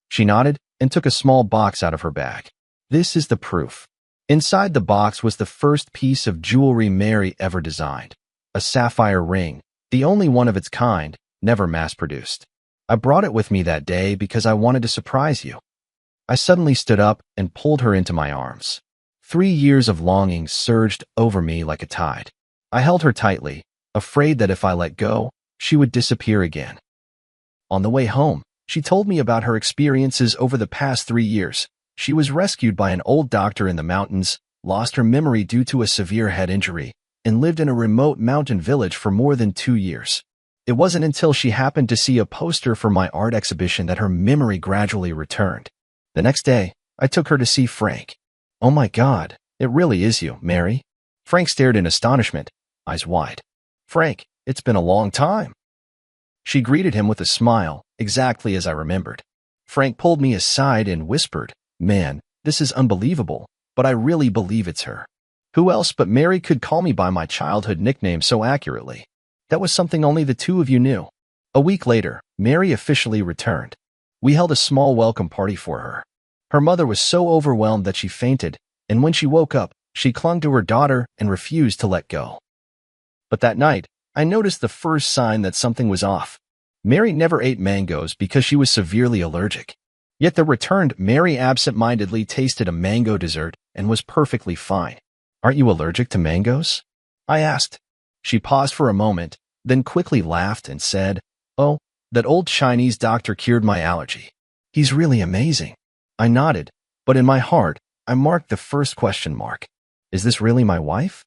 She nodded and took a small box out of her bag. This is the proof. Inside the box was the first piece of jewelry Mary ever designed. A sapphire ring, the only one of its kind, never mass-produced. I brought it with me that day because I wanted to surprise you. I suddenly stood up and pulled her into my arms. 3 years of longing surged over me like a tide. I held her tightly, afraid that if I let go, she would disappear again. On the way home, she told me about her experiences over the past 3 years. She was rescued by an old doctor in the mountains, lost her memory due to a severe head injury, and lived in a remote mountain village for more than 2 years. It wasn't until she happened to see a poster for my art exhibition that her memory gradually returned. The next day, I took her to see Frank. Oh my God, it really is you, Mary. Frank stared in astonishment, eyes wide. Frank, it's been a long time. She greeted him with a smile, exactly as I remembered. Frank pulled me aside and whispered, Man, this is unbelievable, but I really believe it's her. Who else but Mary could call me by my childhood nickname so accurately? That was something only the two of you knew. A week later, Mary officially returned. We held a small welcome party for her. Her mother was so overwhelmed that she fainted, and when she woke up, she clung to her daughter and refused to let go. But that night, I noticed the first sign that something was off. Mary never ate mangoes because she was severely allergic. Yet the returned Mary absent-mindedly tasted a mango dessert and was perfectly fine. Aren't you allergic to mangoes? I asked. She paused for a moment, then quickly laughed and said, Oh, that old Chinese doctor cured my allergy. He's really amazing. I nodded, but in my heart, I marked the first question mark. Is this really my wife?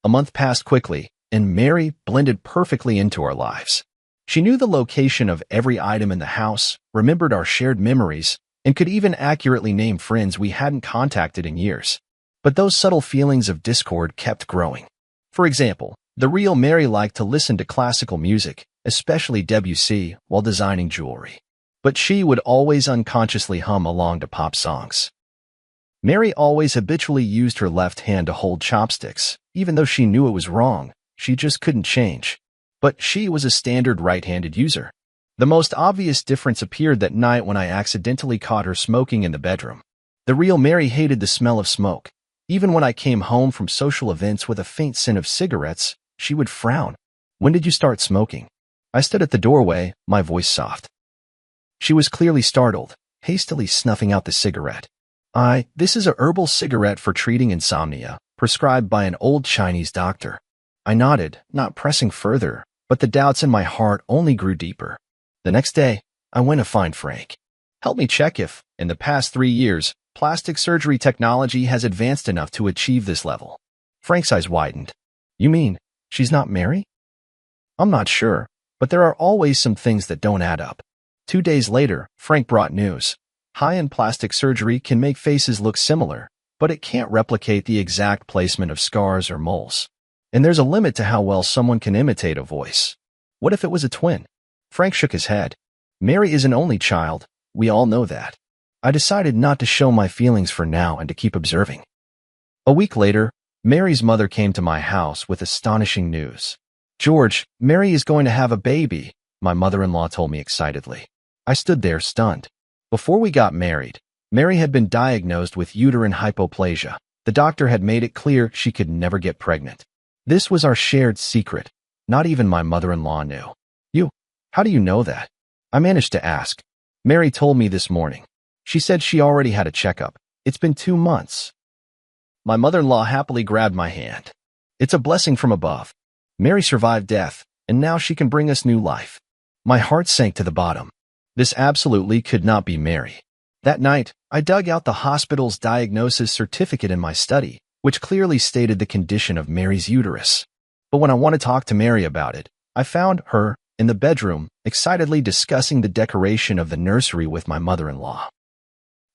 A month passed quickly, and Mary blended perfectly into our lives. She knew the location of every item in the house, remembered our shared memories, and could even accurately name friends we hadn't contacted in years. But those subtle feelings of discord kept growing. For example, the real Mary liked to listen to classical music, especially Debussy, while designing jewelry. But she would always unconsciously hum along to pop songs. Mary always habitually used her left hand to hold chopsticks, even though she knew it was wrong. She just couldn't change. But she was a standard right-handed user. The most obvious difference appeared that night when I accidentally caught her smoking in the bedroom. The real Mary hated the smell of smoke. Even when I came home from social events with a faint scent of cigarettes, she would frown. When did you start smoking? I stood at the doorway, my voice soft. She was clearly startled, hastily snuffing out the cigarette. This is a herbal cigarette for treating insomnia, prescribed by an old Chinese doctor. I nodded, not pressing further, but the doubts in my heart only grew deeper. The next day, I went to find Frank. Help me check if, in the past 3 years, plastic surgery technology has advanced enough to achieve this level. Frank's eyes widened. You mean, she's not Mary? I'm not sure, but there are always some things that don't add up. 2 days later, Frank brought news. High-end plastic surgery can make faces look similar, but it can't replicate the exact placement of scars or moles. And there's a limit to how well someone can imitate a voice. What if it was a twin? Frank shook his head. Mary is an only child. We all know that. I decided not to show my feelings for now and to keep observing. A week later, Mary's mother came to my house with astonishing news. "George, Mary is going to have a baby," my mother-in-law told me excitedly. I stood there stunned. Before we got married, Mary had been diagnosed with uterine hypoplasia. The doctor had made it clear she could never get pregnant. This was our shared secret. Not even my mother-in-law knew. How do you know that?" I managed to ask. Mary told me this morning. She said she already had a checkup. It's been 2 months. My mother-in-law happily grabbed my hand. "It's a blessing from above. Mary survived death, and now she can bring us new life." My heart sank to the bottom. This absolutely could not be Mary. That night, I dug out the hospital's diagnosis certificate in my study, which clearly stated the condition of Mary's uterus. But when I wanted to talk to Mary about it, I found her in the bedroom, excitedly discussing the decoration of the nursery with my mother-in-law.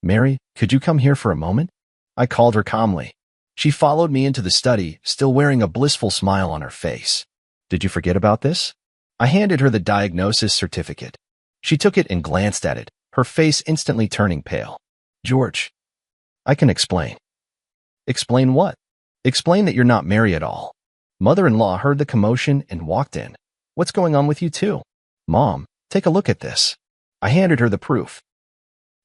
"Mary, could you come here for a moment?" I called her calmly. She followed me into the study, still wearing a blissful smile on her face. "Did you forget about this?" I handed her the diagnosis certificate. She took it and glanced at it, her face instantly turning pale. "George, I can explain." "Explain what?" "Explain that you're not Mary at all." Mother-in-law heard the commotion and walked in. "What's going on with you two?" "Mom, take a look at this." I handed her the proof.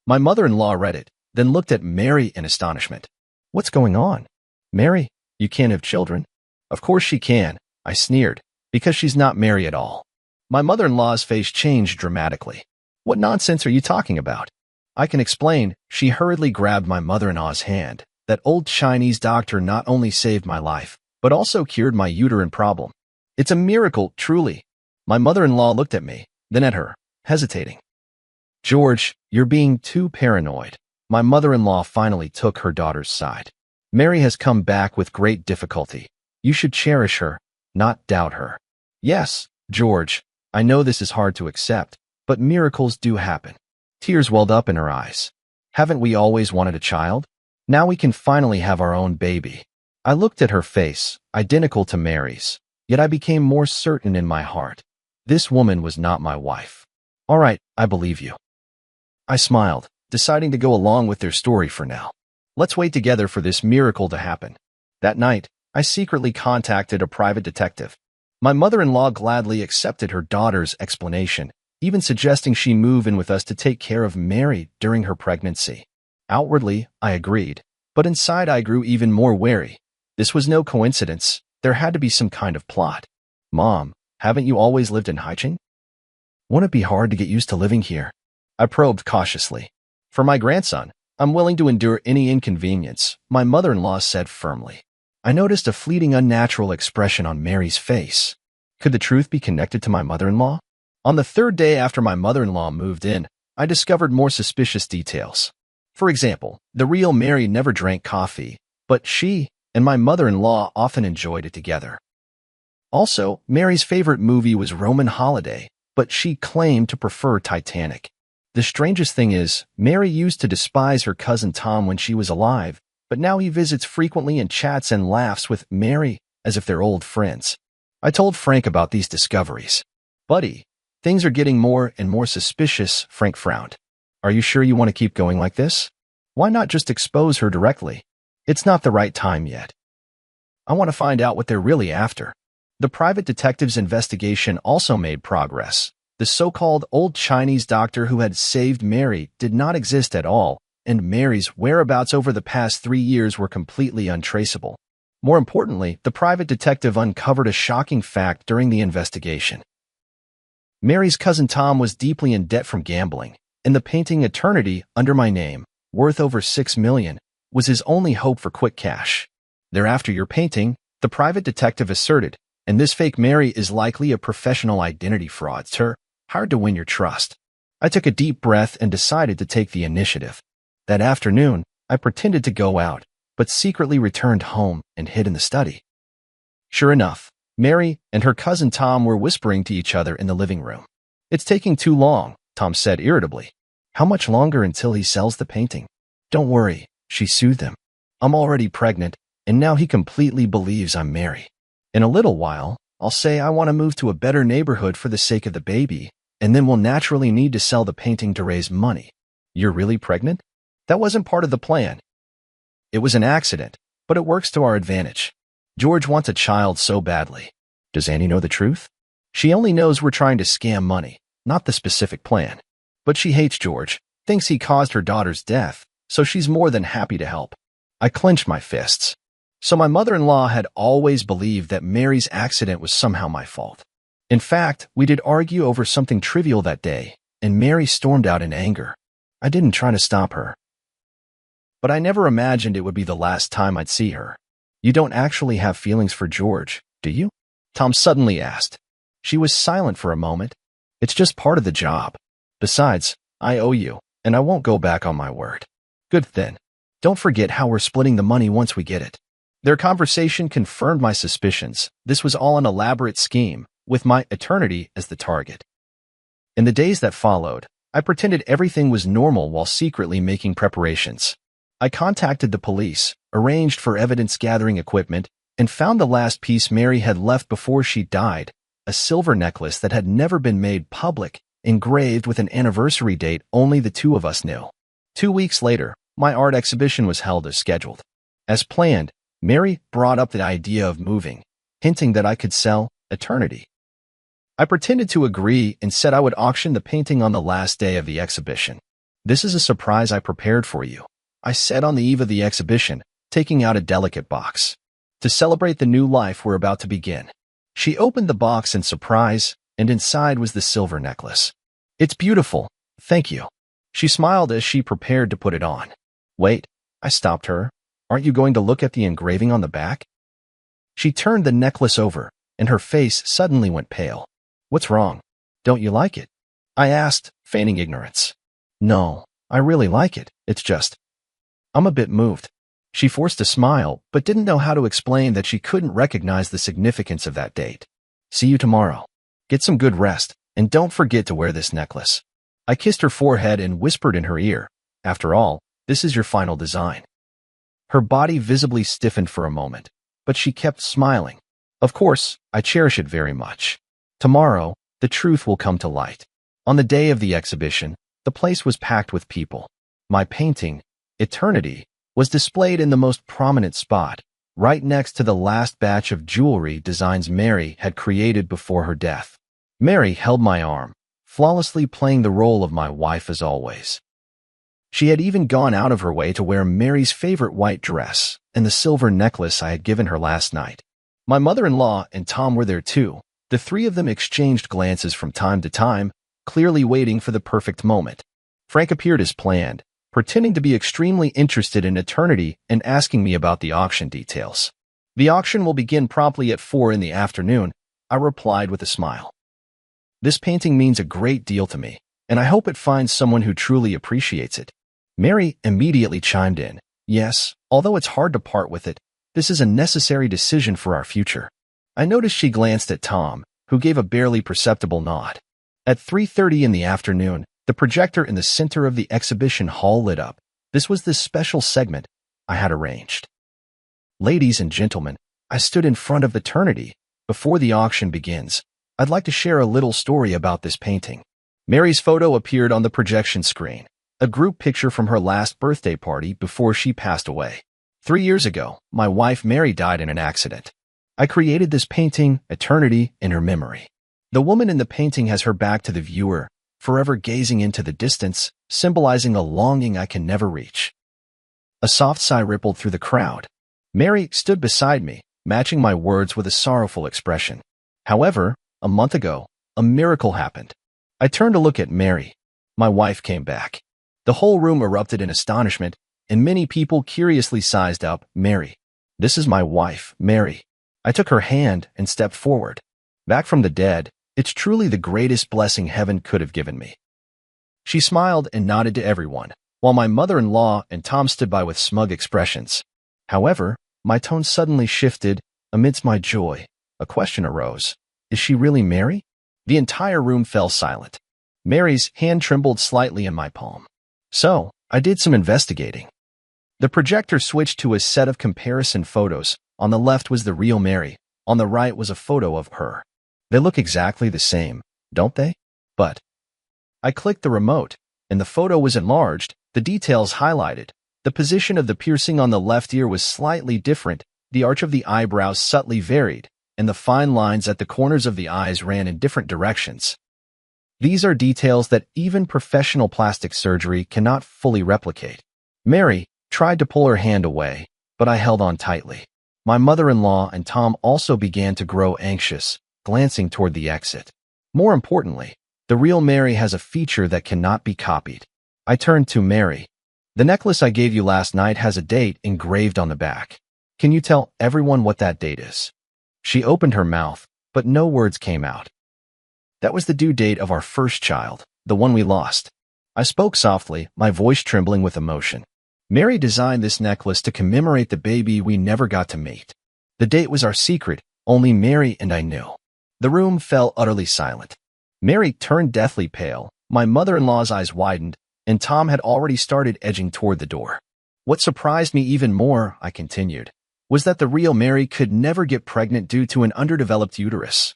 My mother-in-law read it, then looked at Mary in astonishment. "What's going on?" "Mary, you can't have children." "Of course she can," I sneered, "because she's not Mary at all." My mother-in-law's face changed dramatically. "What nonsense are you talking about?" "I can explain." She hurriedly grabbed my mother-in-law's hand. "That old Chinese doctor not only saved my life, but also cured my uterine problem. It's a miracle, truly." My mother-in-law looked at me, then at her, hesitating. "George, you're being too paranoid." My mother-in-law finally took her daughter's side. "Mary has come back with great difficulty. You should cherish her, not doubt her." "Yes, George, I know this is hard to accept, but miracles do happen." Tears welled up in her eyes. "Haven't we always wanted a child? Now we can finally have our own baby." I looked at her face, identical to Mary's, yet I became more certain in my heart. This woman was not my wife. "All right, I believe you." I smiled, deciding to go along with their story for now. Let's wait together for this miracle to happen. That night, I secretly contacted a private detective. My mother-in-law gladly accepted her daughter's explanation, even suggesting she move in with us to take care of Mary during her pregnancy. Outwardly, I agreed, but inside I grew even more wary. This was no coincidence. There had to be some kind of plot. "Mom, haven't you always lived in Haicheng? Won't it be hard to get used to living here?" I probed cautiously. "For my grandson, I'm willing to endure any inconvenience," my mother-in-law said firmly. I noticed a fleeting unnatural expression on Mary's face. Could the truth be connected to my mother-in-law? On the 3rd day after my mother-in-law moved in, I discovered more suspicious details. For example, the real Mary never drank coffee, but she and my mother-in-law often enjoyed it together. Also, Mary's favorite movie was Roman Holiday, but she claimed to prefer Titanic. The strangest thing is, Mary used to despise her cousin Tom when she was alive, but now he visits frequently and chats and laughs with Mary as if they're old friends. I told Frank about these discoveries. "Buddy, things are getting more and more suspicious," Frank frowned. "Are you sure you want to keep going like this? Why not just expose her directly?" "It's not the right time yet. I want to find out what they're really after." The private detective's investigation also made progress. The so-called old Chinese doctor who had saved Mary did not exist at all, and Mary's whereabouts over the past 3 years were completely untraceable. More importantly, the private detective uncovered a shocking fact during the investigation. Mary's cousin Tom was deeply in debt from gambling, and the painting Eternity under my name, worth over $6 million, was his only hope for quick cash. "They're after your painting," the private detective asserted, "and this fake Mary is likely a professional identity fraudster, hired to win your trust." I took a deep breath and decided to take the initiative. That afternoon, I pretended to go out, but secretly returned home and hid in the study. Sure enough, Mary and her cousin Tom were whispering to each other in the living room. "It's taking too long," Tom said irritably. How much longer until he sells the painting? Don't worry, she soothed him. I'm already pregnant, and now he completely believes I'm Mary. In a little while, I'll say I want to move to a better neighborhood for the sake of the baby, and then we'll naturally need to sell the painting to raise money. You're really pregnant? That wasn't part of the plan. It was an accident, but it works to our advantage. George wants a child so badly. Does Annie know the truth? She only knows we're trying to scam money, not the specific plan. But she hates George, thinks he caused her daughter's death, so she's more than happy to help. I clenched my fists. So my mother-in-law had always believed that Mary's accident was somehow my fault. In fact, we did argue over something trivial that day, and Mary stormed out in anger. I didn't try to stop her. But I never imagined it would be the last time I'd see her. You don't actually have feelings for George, do you? Tom suddenly asked. She was silent for a moment. It's just part of the job. Besides, I owe you, and I won't go back on my word. Good then. Don't forget how we're splitting the money once we get it. Their conversation confirmed my suspicions. This was all an elaborate scheme, with my eternity as the target. In the days that followed, I pretended everything was normal while secretly making preparations. I contacted the police, arranged for evidence-gathering equipment, and found the last piece Mary had left before she died, a silver necklace that had never been made public, engraved with an anniversary date only the two of us knew. 2 weeks later, my art exhibition was held as scheduled. As planned, Mary brought up the idea of moving, hinting that I could sell eternity. I pretended to agree and said I would auction the painting on the last day of the exhibition. This is a surprise I prepared for you, I said on the eve of the exhibition, taking out a delicate box. To celebrate the new life we're about to begin. She opened the box in surprise, and inside was the silver necklace. It's beautiful, thank you. She smiled as she prepared to put it on. Wait, I stopped her. Aren't you going to look at the engraving on the back? She turned the necklace over, and her face suddenly went pale. What's wrong? Don't you like it? I asked, feigning ignorance. No, I really like it. It's just, I'm a bit moved. She forced a smile, but didn't know how to explain that she couldn't recognize the significance of that date. See you tomorrow. Get some good rest, and don't forget to wear this necklace. I kissed her forehead and whispered in her ear, after all, this is your final design. Her body visibly stiffened for a moment, but she kept smiling. Of course, I cherish it very much. Tomorrow, the truth will come to light. On the day of the exhibition, the place was packed with people. My painting, Eternity, was displayed in the most prominent spot, right next to the last batch of jewelry designs Mary had created before her death. Mary held my arm, flawlessly playing the role of my wife as always. She had even gone out of her way to wear Mary's favorite white dress and the silver necklace I had given her last night. My mother-in-law and Tom were there too. The three of them exchanged glances from time to time, clearly waiting for the perfect moment. Frank appeared as planned, pretending to be extremely interested in Eternity and asking me about the auction details. The auction will begin promptly at 4 in the afternoon, I replied with a smile. This painting means a great deal to me, and I hope it finds someone who truly appreciates it. Mary immediately chimed in. Yes, although it's hard to part with it, this is a necessary decision for our future. I noticed she glanced at Tom, who gave a barely perceptible nod. At 3:30 in the afternoon, the projector in the center of the exhibition hall lit up. This was the special segment I had arranged. Ladies and gentlemen, I stood in front of Eternity. Before the auction begins, I'd like to share a little story about this painting. Mary's photo appeared on the projection screen, a group picture from her last birthday party before she passed away. 3 years ago, my wife Mary died in an accident. I created this painting, Eternity, in her memory. The woman in the painting has her back to the viewer, forever gazing into the distance, symbolizing a longing I can never reach. A soft sigh rippled through the crowd. Mary stood beside me, matching my words with a sorrowful expression. However, a month ago, a miracle happened. I turned to look at Mary. My wife came back. The whole room erupted in astonishment, and many people curiously sized up, Mary. This is my wife, Mary. I took her hand and stepped forward. Back from the dead, it's truly the greatest blessing heaven could have given me. She smiled and nodded to everyone, while my mother-in-law and Tom stood by with smug expressions. However, my tone suddenly shifted. Amidst my joy, a question arose. Is she really Mary? The entire room fell silent. Mary's hand trembled slightly in my palm. So, I did some investigating. The projector switched to a set of comparison photos. On the left was the real Mary. On the right was a photo of her. They look exactly the same, don't they? But I clicked the remote, and the photo was enlarged, the details highlighted. The position of the piercing on the left ear was slightly different, the arch of the eyebrows subtly varied, and the fine lines at the corners of the eyes ran in different directions. These are details that even professional plastic surgery cannot fully replicate. Mary tried to pull her hand away, but I held on tightly. My mother-in-law and Tom also began to grow anxious, glancing toward the exit. More importantly, the real Mary has a feature that cannot be copied. I turned to Mary. The necklace I gave you last night has a date engraved on the back. Can you tell everyone what that date is? She opened her mouth, but no words came out. That was the due date of our first child, the one we lost. I spoke softly, my voice trembling with emotion. Mary designed this necklace to commemorate the baby we never got to meet. The date was our secret, only Mary and I knew. The room fell utterly silent. Mary turned deathly pale, my mother-in-law's eyes widened, and Tom had already started edging toward the door. What surprised me even more, I continued, was that the real Mary could never get pregnant due to an underdeveloped uterus.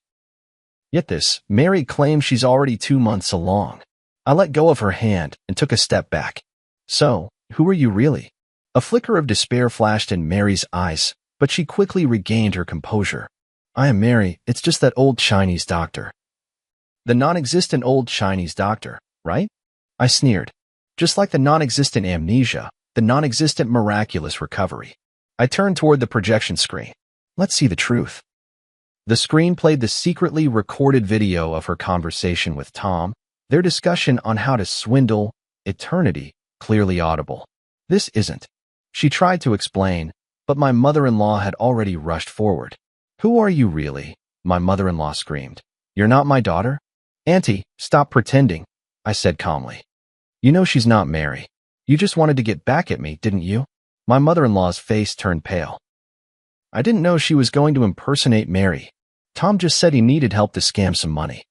Yet this, Mary claims she's already 2 months along. I let go of her hand and took a step back. So, who are you really? A flicker of despair flashed in Mary's eyes, but she quickly regained her composure. I am Mary, it's just that old Chinese doctor. The non-existent old Chinese doctor, right? I sneered. Just like the non-existent amnesia, the non-existent miraculous recovery. I turned toward the projection screen. Let's see the truth. The screen played the secretly recorded video of her conversation with Tom, their discussion on how to swindle eternity, clearly audible. This isn't. She tried to explain, but my mother-in-law had already rushed forward. Who are you really? My mother-in-law screamed. You're not my daughter? Auntie, stop pretending, I said calmly. You know she's not Mary. You just wanted to get back at me, didn't you? My mother-in-law's face turned pale. I didn't know she was going to impersonate Mary. Tom just said he needed help to scam some money.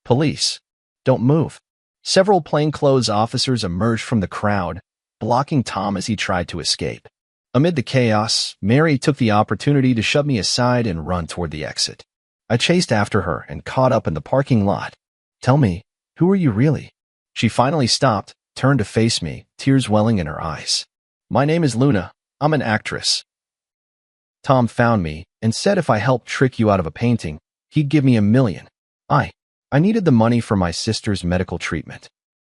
Police. Don't move. Several plainclothes officers emerged from the crowd, blocking Tom as he tried to escape. Amid the chaos, Mary took the opportunity to shove me aside and run toward the exit. I chased after her and caught up in the parking lot. Tell me, who are you really? She finally stopped, turned to face me, tears welling in her eyes. My name is Luna. I'm an actress. Tom found me and said if I helped trick you out of a painting, he'd give me $1 million. I needed the money for my sister's medical treatment.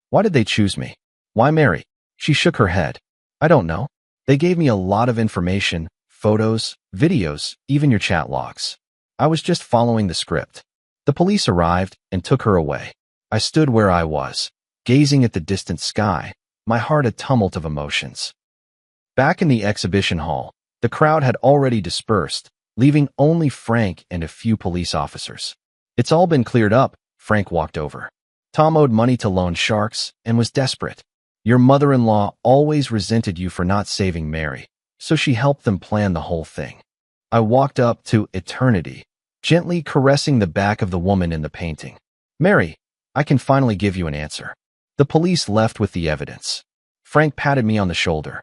Why did they choose me? Why Mary? She shook her head. I don't know. They gave me a lot of information, photos, videos, even your chat logs. I was just following the script. The police arrived and took her away. I stood where I was, gazing at the distant sky, my heart a tumult of emotions. Back in the exhibition hall, the crowd had already dispersed, leaving only Frank and a few police officers. It's all been cleared up, Frank walked over. Tom owed money to loan sharks and was desperate. Your mother-in-law always resented you for not saving Mary, so she helped them plan the whole thing. I walked up to eternity, gently caressing the back of the woman in the painting. Mary, I can finally give you an answer. The police left with the evidence. Frank patted me on the shoulder.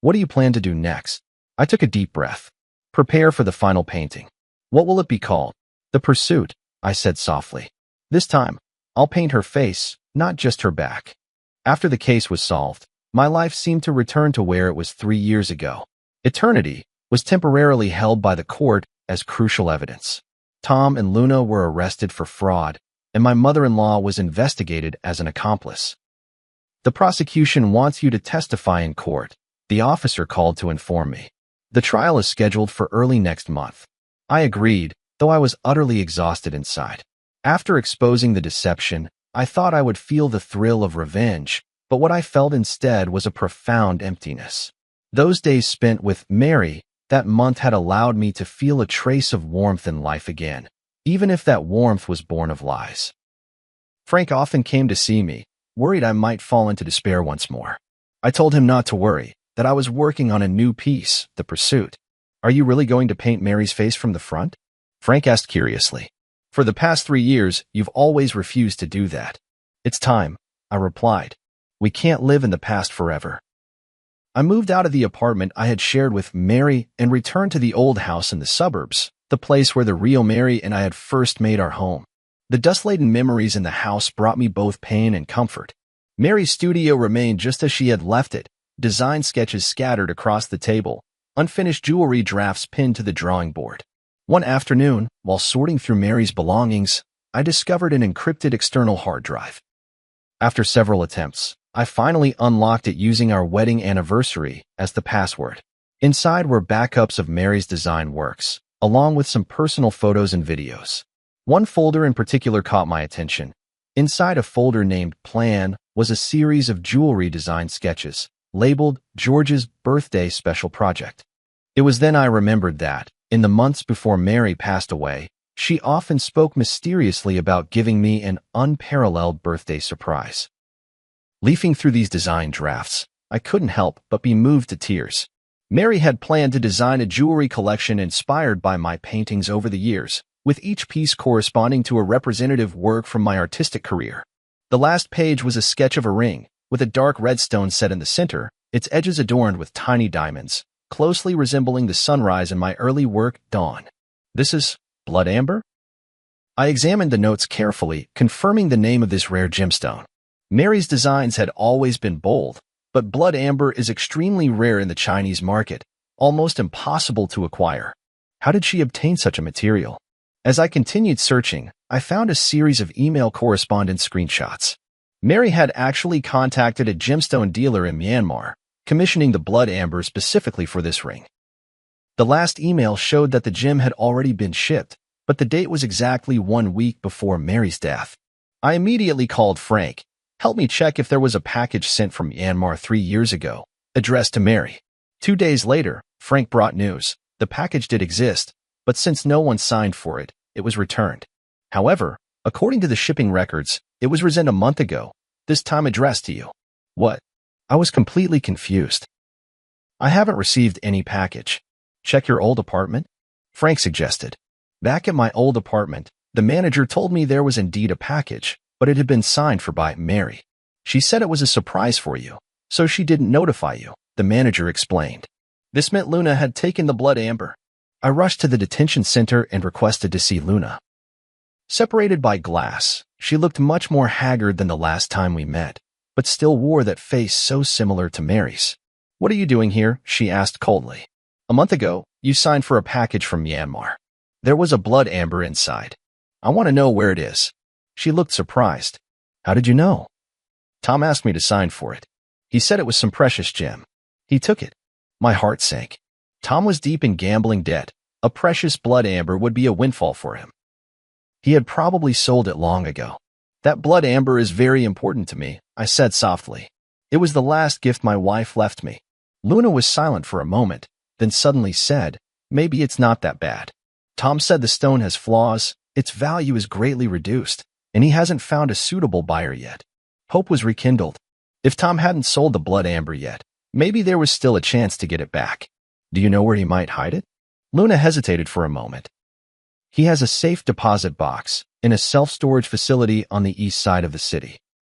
What do you plan to do next? I took a deep breath. Prepare for the final painting. What will it be called? The Pursuit, I said softly. This time, I'll paint her face, not just her back. After the case was solved, my life seemed to return to where it was 3 years ago. Eternity was temporarily held by the court as crucial evidence. Tom and Luna were arrested for fraud, and my mother-in-law was investigated as an accomplice. The prosecution wants you to testify in court, the officer called to inform me. The trial is scheduled for early next month. I agreed, though I was utterly exhausted inside. After exposing the deception, I thought I would feel the thrill of revenge, but what I felt instead was a profound emptiness. Those days spent with Mary that month had allowed me to feel a trace of warmth in life again, even if that warmth was born of lies. Frank often came to see me, worried I might fall into despair once more. I told him not to worry, that I was working on a new piece, The Pursuit. Are you really going to paint Mary's face from the front? Frank asked curiously. For the past 3 years, you've always refused to do that. It's time, I replied. We can't live in the past forever. I moved out of the apartment I had shared with Mary and returned to the old house in the suburbs, the place where the real Mary and I had first made our home. The dust-laden memories in the house brought me both pain and comfort. Mary's studio remained just as she had left it, design sketches scattered across the table, unfinished jewelry drafts pinned to the drawing board. One afternoon, while sorting through Mary's belongings, I discovered an encrypted external hard drive. After several attempts, I finally unlocked it using our wedding anniversary as the password. Inside were backups of Mary's design works, along with some personal photos and videos. One folder in particular caught my attention. Inside a folder named Plan was a series of jewelry design sketches, labeled George's Birthday Special Project. It was then I remembered that, in the months before Mary passed away, she often spoke mysteriously about giving me an unparalleled birthday surprise. Leafing through these design drafts, I couldn't help but be moved to tears. Mary had planned to design a jewelry collection inspired by my paintings over the years, with each piece corresponding to a representative work from my artistic career. The last page was a sketch of a ring, with a dark red stone set in the center, its edges adorned with tiny diamonds, closely resembling the sunrise in my early work, Dawn. This is blood amber? I examined the notes carefully, confirming the name of this rare gemstone. Mary's designs had always been bold, but blood amber is extremely rare in the Chinese market, almost impossible to acquire. How did she obtain such a material? As I continued searching, I found a series of email correspondence screenshots. Mary had actually contacted a gemstone dealer in Myanmar, commissioning the blood amber specifically for this ring. The last email showed that the gem had already been shipped, but the date was exactly 1 week before Mary's death. I immediately called Frank. Help me check if there was a package sent from Myanmar 3 years ago, addressed to Mary. 2 days later, Frank brought news. The package did exist, but since no one signed for it, it was returned. However, according to the shipping records, it was resent a month ago, this time addressed to you. What? I was completely confused. I haven't received any package. Check your old apartment? Frank suggested. Back at my old apartment, the manager told me there was indeed a package, but it had been signed for by Mary. She said it was a surprise for you, so she didn't notify you, the manager explained. This meant Luna had taken the blood amber. I rushed to the detention center and requested to see Luna. Separated by glass, she looked much more haggard than the last time we met, but still wore that face so similar to Mary's. What are you doing here? She asked coldly. A month ago, you signed for a package from Myanmar. There was a blood amber inside. I want to know where it is. She looked surprised. How did you know? Tom asked me to sign for it. He said it was some precious gem. He took it. My heart sank. Tom was deep in gambling debt. A precious blood amber would be a windfall for him. He had probably sold it long ago. That blood amber is very important to me, I said softly. It was the last gift my wife left me. Luna was silent for a moment, then suddenly said, maybe it's not that bad. Tom said the stone has flaws, its value is greatly reduced, and he hasn't found a suitable buyer yet. Hope was rekindled. If Tom hadn't sold the blood amber yet, maybe there was still a chance to get it back. Do you know where he might hide it? Luna hesitated for a moment. He has a safe deposit box in a self-storage facility on the east side of the city.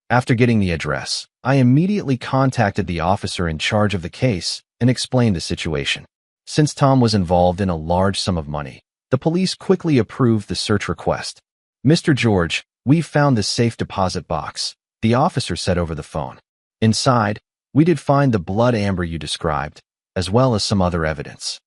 After getting the address, I immediately contacted the officer in charge of the case and explained the situation. Since Tom was involved in a large sum of money, the police quickly approved the search request. Mr. George, we've found the safe deposit box, the officer said over the phone. Inside, we did find the blood amber you described, as well as some other evidence.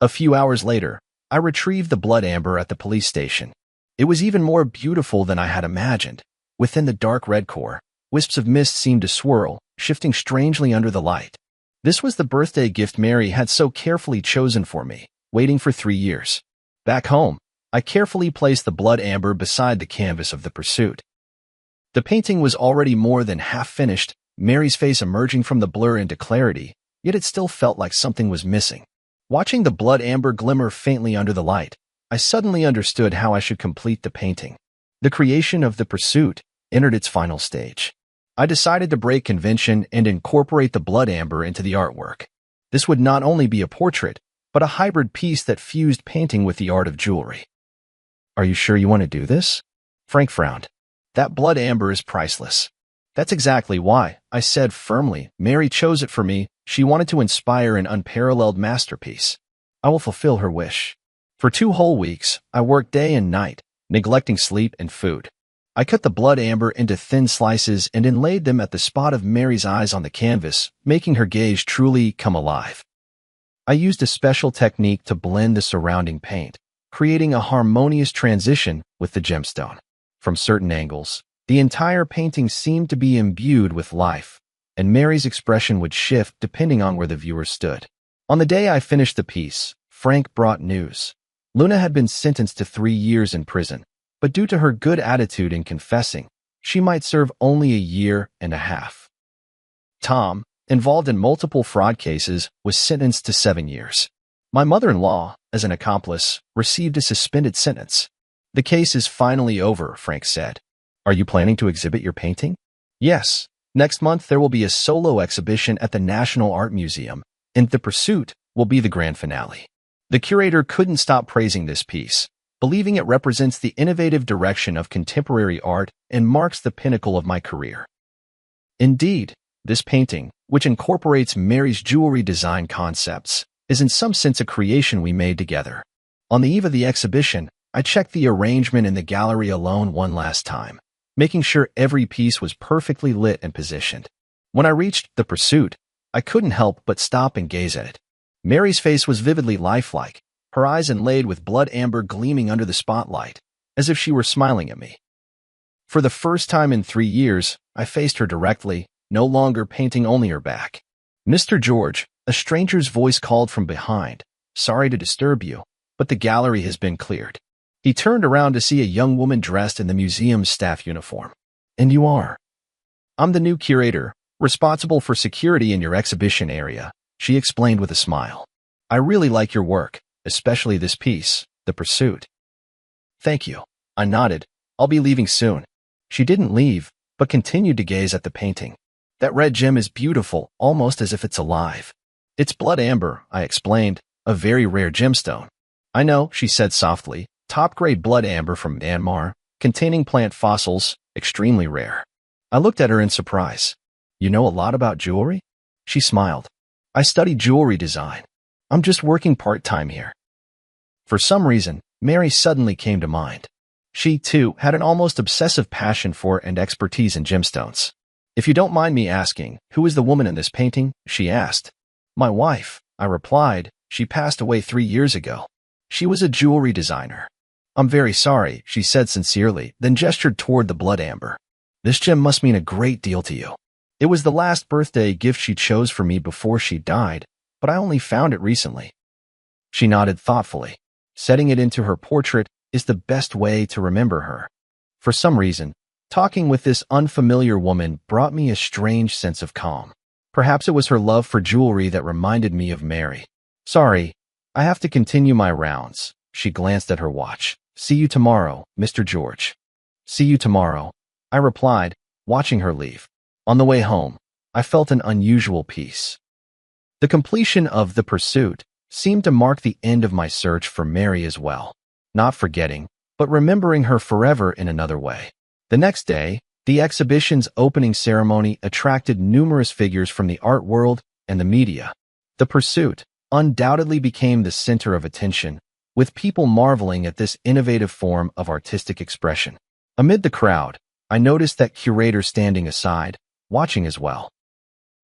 A few hours later, I retrieved the blood amber at the police station. It was even more beautiful than I had imagined. Within the dark red core, wisps of mist seemed to swirl, shifting strangely under the light. This was the birthday gift Mary had so carefully chosen for me, waiting for 3 years. Back home, I carefully placed the blood amber beside the canvas of the pursuit. The painting was already more than half finished, Mary's face emerging from the blur into clarity, yet it still felt like something was missing. Watching the blood amber glimmer faintly under the light, I suddenly understood how I should complete the painting. The creation of the pursuit entered its final stage. I decided to break convention and incorporate the blood amber into the artwork. This would not only be a portrait, but a hybrid piece that fused painting with the art of jewelry. Are you sure you want to do this? Frank frowned. That blood amber is priceless. That's exactly why, I said firmly. Mary chose it for me. She wanted to inspire an unparalleled masterpiece. I will fulfill her wish. For 2 whole weeks, I worked day and night, neglecting sleep and food. I cut the blood amber into thin slices and inlaid them at the spot of Mary's eyes on the canvas, making her gaze truly come alive. I used a special technique to blend the surrounding paint, creating a harmonious transition with the gemstone. From certain angles, the entire painting seemed to be imbued with life, and Mary's expression would shift depending on where the viewer stood. On the day I finished the piece, Frank brought news. Luna had been sentenced to 3 years in prison, but due to her good attitude in confessing, she might serve only a year and a half. Tom, involved in multiple fraud cases, was sentenced to 7 years. My mother-in-law, as an accomplice, received a suspended sentence. The case is finally over, Frank said. Are you planning to exhibit your painting? Yes. Next month there will be a solo exhibition at the National Art Museum, and The Pursuit will be the grand finale. The curator couldn't stop praising this piece, believing it represents the innovative direction of contemporary art and marks the pinnacle of my career. Indeed, this painting, which incorporates Mary's jewelry design concepts, is in some sense a creation we made together. On the eve of the exhibition, I checked the arrangement in the gallery alone one last time, making sure every piece was perfectly lit and positioned. When I reached The Pursuit, I couldn't help but stop and gaze at it. Mary's face was vividly lifelike, her eyes inlaid with blood amber gleaming under the spotlight, as if she were smiling at me. For the first time in 3 years, I faced her directly, no longer painting only her back. Mr. George, a stranger's voice called from behind. Sorry to disturb you, but the gallery has been cleared. He turned around to see a young woman dressed in the museum's staff uniform. And you are? I'm the new curator, responsible for security in your exhibition area, she explained with a smile. I really like your work, especially this piece, The Pursuit. Thank you. I nodded. I'll be leaving soon. She didn't leave, but continued to gaze at the painting. That red gem is beautiful, almost as if it's alive. It's blood amber, I explained, a very rare gemstone. I know, she said softly. Top-grade blood amber from Myanmar, containing plant fossils, extremely rare. I looked at her in surprise. You know a lot about jewelry? She smiled. I study jewelry design. I'm just working part-time here. For some reason, Mary suddenly came to mind. She, too, had an almost obsessive passion for and expertise in gemstones. If you don't mind me asking, who is the woman in this painting? She asked. My wife, I replied. She passed away 3 years ago. She was a jewelry designer. I'm very sorry, she said sincerely, then gestured toward the blood amber. This gem must mean a great deal to you. It was the last birthday gift she chose for me before she died, but I only found it recently. She nodded thoughtfully. Setting it into her portrait is the best way to remember her. For some reason, talking with this unfamiliar woman brought me a strange sense of calm. Perhaps it was her love for jewelry that reminded me of Mary. Sorry, I have to continue my rounds. She glanced at her watch. See you tomorrow, Mr. George. See you tomorrow, I replied, watching her leave. On the way home, I felt an unusual peace. The completion of The Pursuit seemed to mark the end of my search for Mary as well. Not forgetting, but remembering her forever in another way. The next day, the exhibition's opening ceremony attracted numerous figures from the art world and the media. The Pursuit undoubtedly became the center of attention, with people marveling at this innovative form of artistic expression. Amid the crowd, I noticed that curator standing aside, watching as well.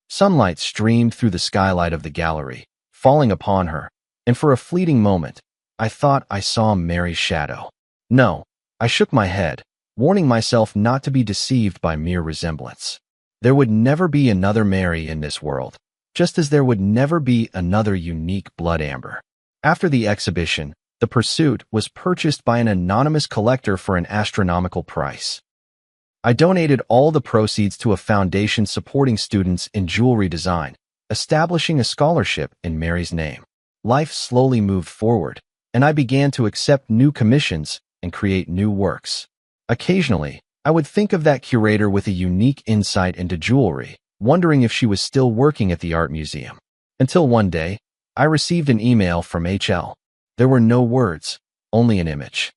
Sunlight streamed through the skylight of the gallery, falling upon her, and for a fleeting moment, I thought I saw Mary's shadow. No, I shook my head, warning myself not to be deceived by mere resemblance. There would never be another Mary in this world, just as there would never be another unique blood amber. After the exhibition, The Pursuit was purchased by an anonymous collector for an astronomical price. I donated all the proceeds to a foundation supporting students in jewelry design, establishing a scholarship in Mary's name. Life slowly moved forward, and I began to accept new commissions and create new works. Occasionally, I would think of that curator with a unique insight into jewelry, wondering if she was still working at the art museum. Until one day, I received an email from HL. There were no words, only an image.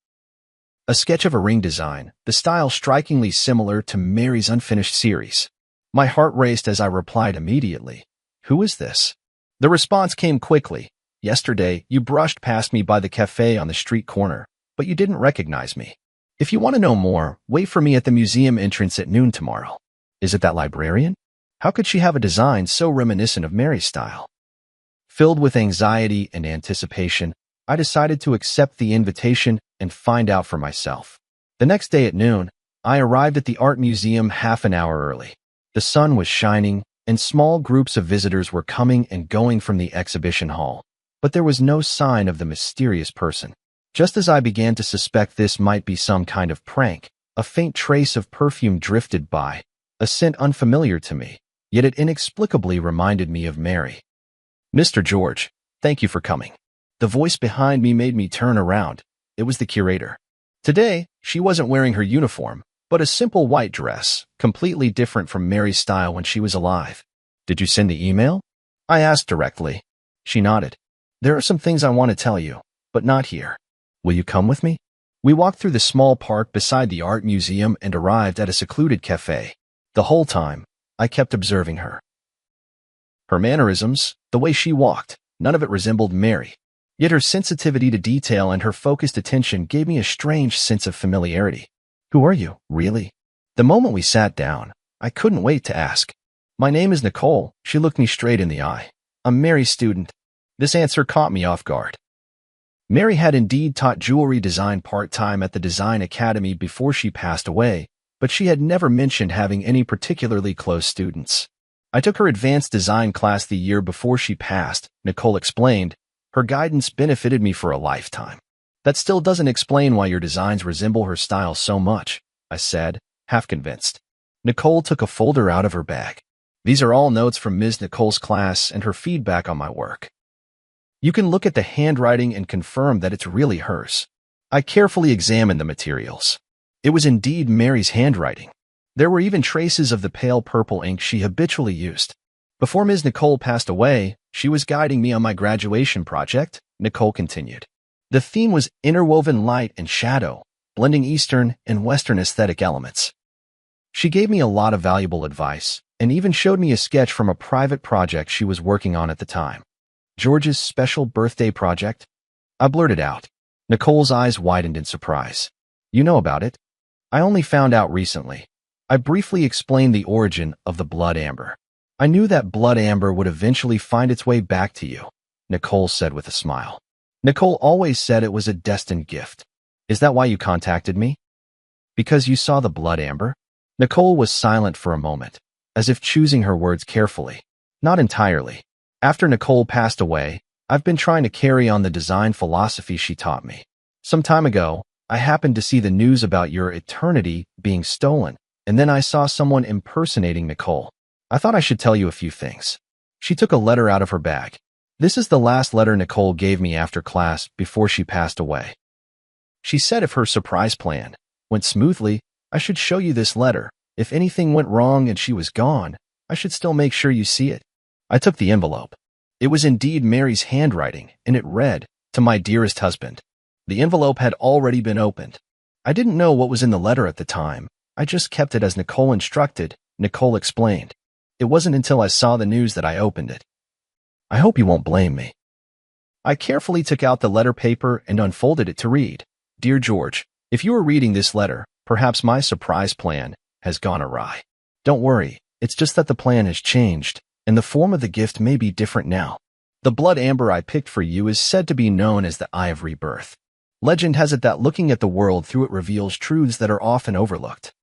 A sketch of a ring design, the style strikingly similar to Mary's unfinished series. My heart raced as I replied immediately. Who is this? The response came quickly. Yesterday, you brushed past me by the cafe on the street corner, but you didn't recognize me. If you want to know more, wait for me at the museum entrance at noon tomorrow. Is it that librarian? How could she have a design so reminiscent of Mary's style? Filled with anxiety and anticipation, I decided to accept the invitation and find out for myself. The next day at noon, I arrived at the art museum half an hour early. The sun was shining, and small groups of visitors were coming and going from the exhibition hall. But there was no sign of the mysterious person. Just as I began to suspect this might be some kind of prank, a faint trace of perfume drifted by, a scent unfamiliar to me, yet it inexplicably reminded me of Mary. Mr. George, thank you for coming. The voice behind me made me turn around. It was the curator. Today, she wasn't wearing her uniform, but a simple white dress, completely different from Mary's style when she was alive. Did you send the email? I asked directly. She nodded. There are some things I want to tell you, but not here. Will you come with me? We walked through the small park beside the art museum and arrived at a secluded cafe. The whole time, I kept observing her. Her mannerisms, the way she walked, none of it resembled Mary. Yet her sensitivity to detail and her focused attention gave me a strange sense of familiarity. Who are you, really? The moment we sat down, I couldn't wait to ask. My name is Nicole. She looked me straight in the eye. I'm Mary's student. This answer caught me off guard. Mary had indeed taught jewelry design part-time at the Design Academy before she passed away, but she had never mentioned having any particularly close students. I took her advanced design class the year before she passed, Nicole explained. Her guidance benefited me for a lifetime. That still doesn't explain why your designs resemble her style so much, I said, half convinced. Nicole took a folder out of her bag. These are all notes from Ms. Nicole's class and her feedback on my work. You can look at the handwriting and confirm that it's really hers. I carefully examined the materials. It was indeed Mary's handwriting. There were even traces of the pale purple ink she habitually used. Before Ms. Nicole passed away, she was guiding me on my graduation project, Nicole continued. The theme was interwoven light and shadow, blending Eastern and Western aesthetic elements. She gave me a lot of valuable advice, and even showed me a sketch from a private project she was working on at the time. George's special birthday project? I blurted out. Nicole's eyes widened in surprise. You know about it? I only found out recently. I briefly explained the origin of the blood amber. I knew that blood amber would eventually find its way back to you, Nicole said with a smile. Nicole always said it was a destined gift. Is that why you contacted me? Because you saw the blood amber? Nicole was silent for a moment, as if choosing her words carefully. Not entirely. After Nicole passed away, I've been trying to carry on the design philosophy she taught me. Some time ago, I happened to see the news about your eternity being stolen, and then I saw someone impersonating Nicole. I thought I should tell you a few things. She took a letter out of her bag. This is the last letter Nicole gave me after class before she passed away. She said if her surprise plan went smoothly, I should show you this letter. If anything went wrong and she was gone, I should still make sure you see it. I took the envelope. It was indeed Mary's handwriting, and it read, "To my dearest husband." The envelope had already been opened. I didn't know what was in the letter at the time. I just kept it as Nicole instructed, Nicole explained. It wasn't until I saw the news that I opened it. I hope you won't blame me. I carefully took out the letter paper and unfolded it to read. Dear George, if you are reading this letter, perhaps my surprise plan has gone awry. Don't worry, it's just that the plan has changed, and the form of the gift may be different now. The blood amber I picked for you is said to be known as the Eye of Rebirth. Legend has it that looking at the world through it reveals truths that are often overlooked.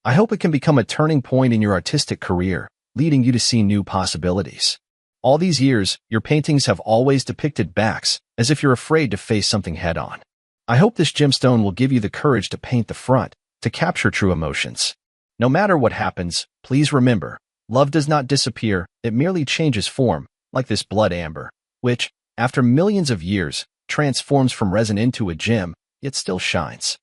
I hope it can become a turning point in your artistic career, leading you to see new possibilities. All these years, your paintings have always depicted backs, as if you're afraid to face something head-on. I hope this gemstone will give you the courage to paint the front, to capture true emotions. No matter what happens, please remember, love does not disappear, it merely changes form, like this blood amber, which, after millions of years, transforms from resin into a gem, yet still shines.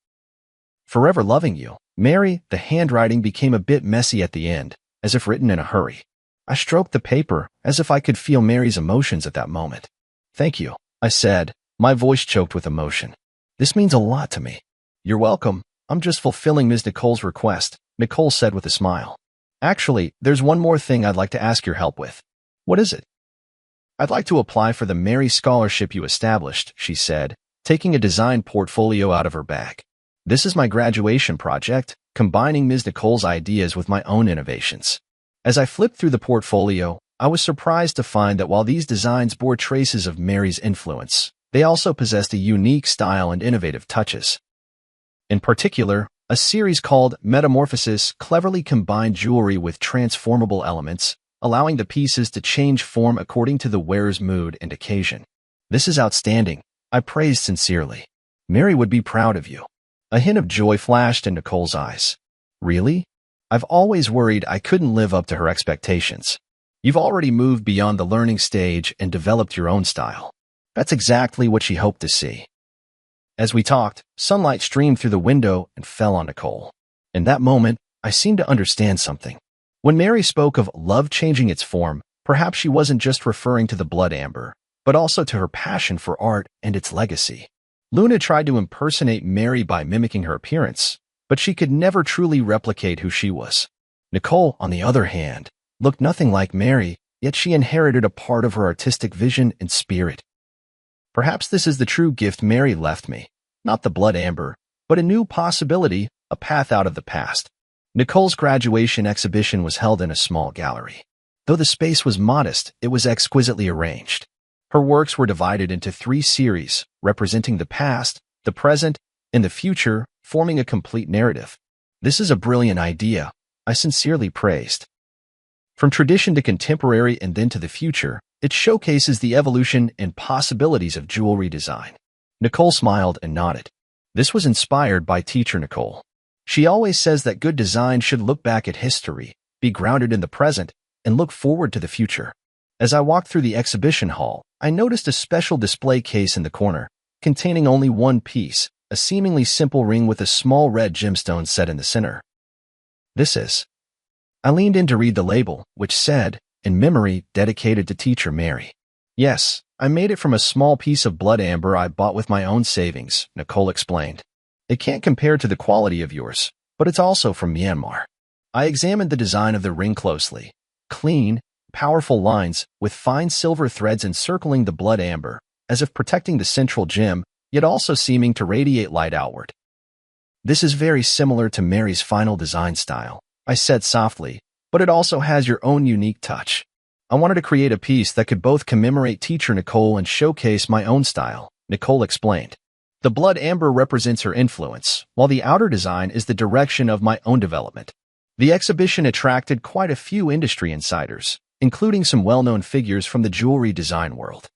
Forever loving you, Mary. The handwriting became a bit messy at the end, as if written in a hurry. I stroked the paper, as if I could feel Mary's emotions at that moment. Thank you, I said, my voice choked with emotion. This means a lot to me. You're welcome. I'm just fulfilling Ms. Nicole's request, Nicole said with a smile. Actually, there's one more thing I'd like to ask your help with. What is it? I'd like to apply for the Mary Scholarship you established, she said, taking a design portfolio out of her bag. This is my graduation project, combining Ms. Nicole's ideas with my own innovations. As I flipped through the portfolio, I was surprised to find that while these designs bore traces of Mary's influence, they also possessed a unique style and innovative touches. In particular, a series called Metamorphosis cleverly combined jewelry with transformable elements, allowing the pieces to change form according to the wearer's mood and occasion. This is outstanding, I praised sincerely. Mary would be proud of you. A hint of joy flashed in Nicole's eyes. Really? I've always worried I couldn't live up to her expectations. You've already moved beyond the learning stage and developed your own style. That's exactly what she hoped to see. As we talked, sunlight streamed through the window and fell on Nicole. In that moment, I seemed to understand something. When Mary spoke of love changing its form, perhaps she wasn't just referring to the blood amber, but also to her passion for art and its legacy. Luna tried to impersonate Mary by mimicking her appearance, but she could never truly replicate who she was. Nicole, on the other hand, looked nothing like Mary, yet she inherited a part of her artistic vision and spirit. Perhaps this is the true gift Mary left me, not the blood amber, but a new possibility, a path out of the past. Nicole's graduation exhibition was held in a small gallery. Though the space was modest, it was exquisitely arranged. Her works were divided into 3 series, representing the past, the present, and the future, forming a complete narrative. This is a brilliant idea, I sincerely praised. From tradition to contemporary and then to the future, it showcases the evolution and possibilities of jewelry design. Nicole smiled and nodded. This was inspired by teacher Nicole. She always says that good design should look back at history, be grounded in the present, and look forward to the future. As I walked through the exhibition hall, I noticed a special display case in the corner, containing only one piece, a seemingly simple ring with a small red gemstone set in the center. This is. I leaned in to read the label, which said, in memory, dedicated to teacher Mary. Yes, I made it from a small piece of blood amber I bought with my own savings, Nicole explained. It can't compare to the quality of yours, but it's also from Myanmar. I examined the design of the ring closely. Clean, powerful lines with fine silver threads encircling the blood amber, as if protecting the central gem, yet also seeming to radiate light outward. This is very similar to Mary's final design style, I said softly, but it also has your own unique touch. I wanted to create a piece that could both commemorate teacher Nicole and showcase my own style, Nicole explained. The blood amber represents her influence, while the outer design is the direction of my own development. The exhibition attracted quite a few industry insiders, including some well-known figures from the jewelry design world.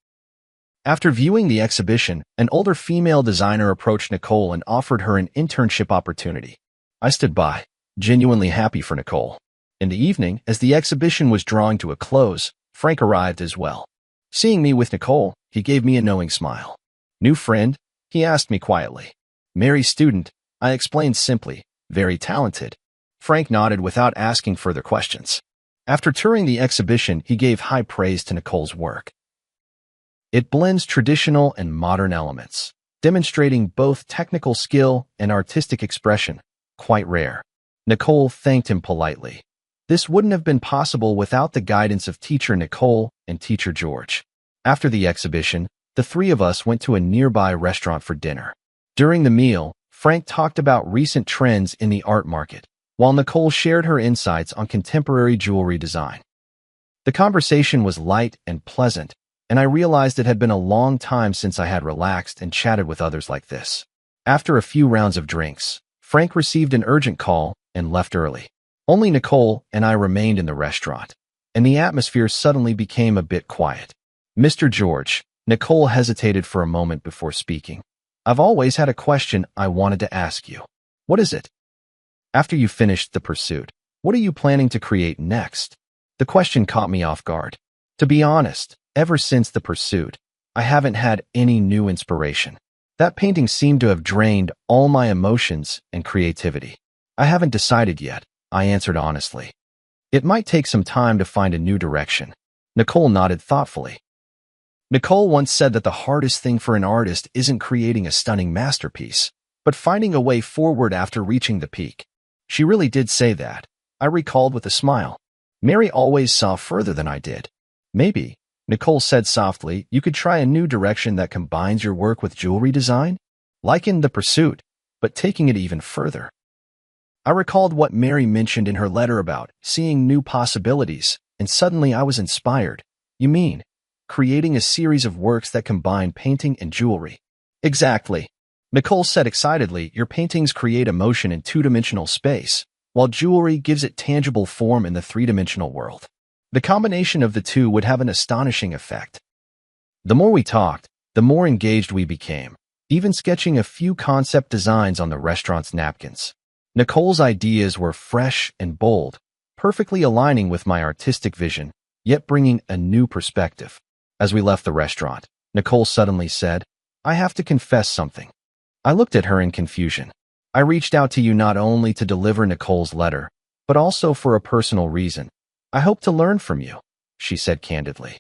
After viewing the exhibition, an older female designer approached Nicole and offered her an internship opportunity. I stood by, genuinely happy for Nicole. In the evening, as the exhibition was drawing to a close, Frank arrived as well. Seeing me with Nicole, he gave me a knowing smile. New friend? He asked me quietly. Mary's student, I explained simply. Very talented. Frank nodded without asking further questions. After touring the exhibition, he gave high praise to Nicole's work. It blends traditional and modern elements, demonstrating both technical skill and artistic expression, quite rare. Nicole thanked him politely. This wouldn't have been possible without the guidance of teacher Nicole and teacher George. After the exhibition, the 3 of us went to a nearby restaurant for dinner. During the meal, Frank talked about recent trends in the art market, while Nicole shared her insights on contemporary jewelry design. The conversation was light and pleasant, and I realized it had been a long time since I had relaxed and chatted with others like this. After a few rounds of drinks, Frank received an urgent call and left early. Only Nicole and I remained in the restaurant, and the atmosphere suddenly became a bit quiet. Mr. George, Nicole hesitated for a moment before speaking. I've always had a question I wanted to ask you. What is it? After you finished the pursuit, what are you planning to create next? The question caught me off guard. To be honest, ever since the pursuit, I haven't had any new inspiration. That painting seemed to have drained all my emotions and creativity. I haven't decided yet, I answered honestly. It might take some time to find a new direction. Nicole nodded thoughtfully. Nicole once said that the hardest thing for an artist isn't creating a stunning masterpiece, but finding a way forward after reaching the peak. She really did say that, I recalled with a smile. Mary always saw further than I did. Maybe, Nicole said softly, you could try a new direction that combines your work with jewelry design? Like in The Pursuit, but taking it even further. I recalled what Mary mentioned in her letter about seeing new possibilities, and suddenly I was inspired. You mean, creating a series of works that combine painting and jewelry? Exactly. Nicole said excitedly, your paintings create emotion in two-dimensional space, while jewelry gives it tangible form in the three-dimensional world. The combination of the two would have an astonishing effect. The more we talked, the more engaged we became, even sketching a few concept designs on the restaurant's napkins. Nicole's ideas were fresh and bold, perfectly aligning with my artistic vision, yet bringing a new perspective. As we left the restaurant, Nicole suddenly said, I have to confess something. I looked at her in confusion. I reached out to you not only to deliver Nicole's letter, but also for a personal reason. I hope to learn from you, she said candidly.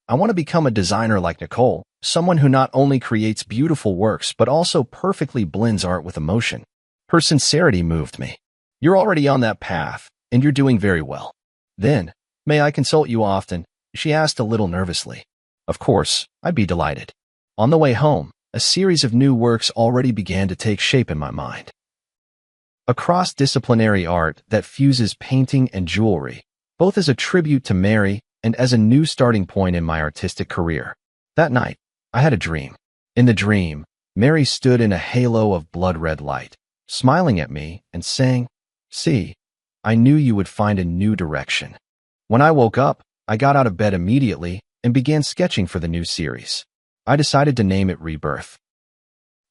I want to become a designer like Nicole, someone who not only creates beautiful works but also perfectly blends art with emotion. Her sincerity moved me. You're already on that path, and you're doing very well. Then, may I consult you often? She asked a little nervously. Of course, I'd be delighted. On the way home, a series of new works already began to take shape in my mind. A cross-disciplinary art that fuses painting and jewelry, both as a tribute to Mary and as a new starting point in my artistic career. That night, I had a dream. In the dream, Mary stood in a halo of blood-red light, smiling at me and saying, see, I knew you would find a new direction. When I woke up, I got out of bed immediately and began sketching for the new series. I decided to name it Rebirth.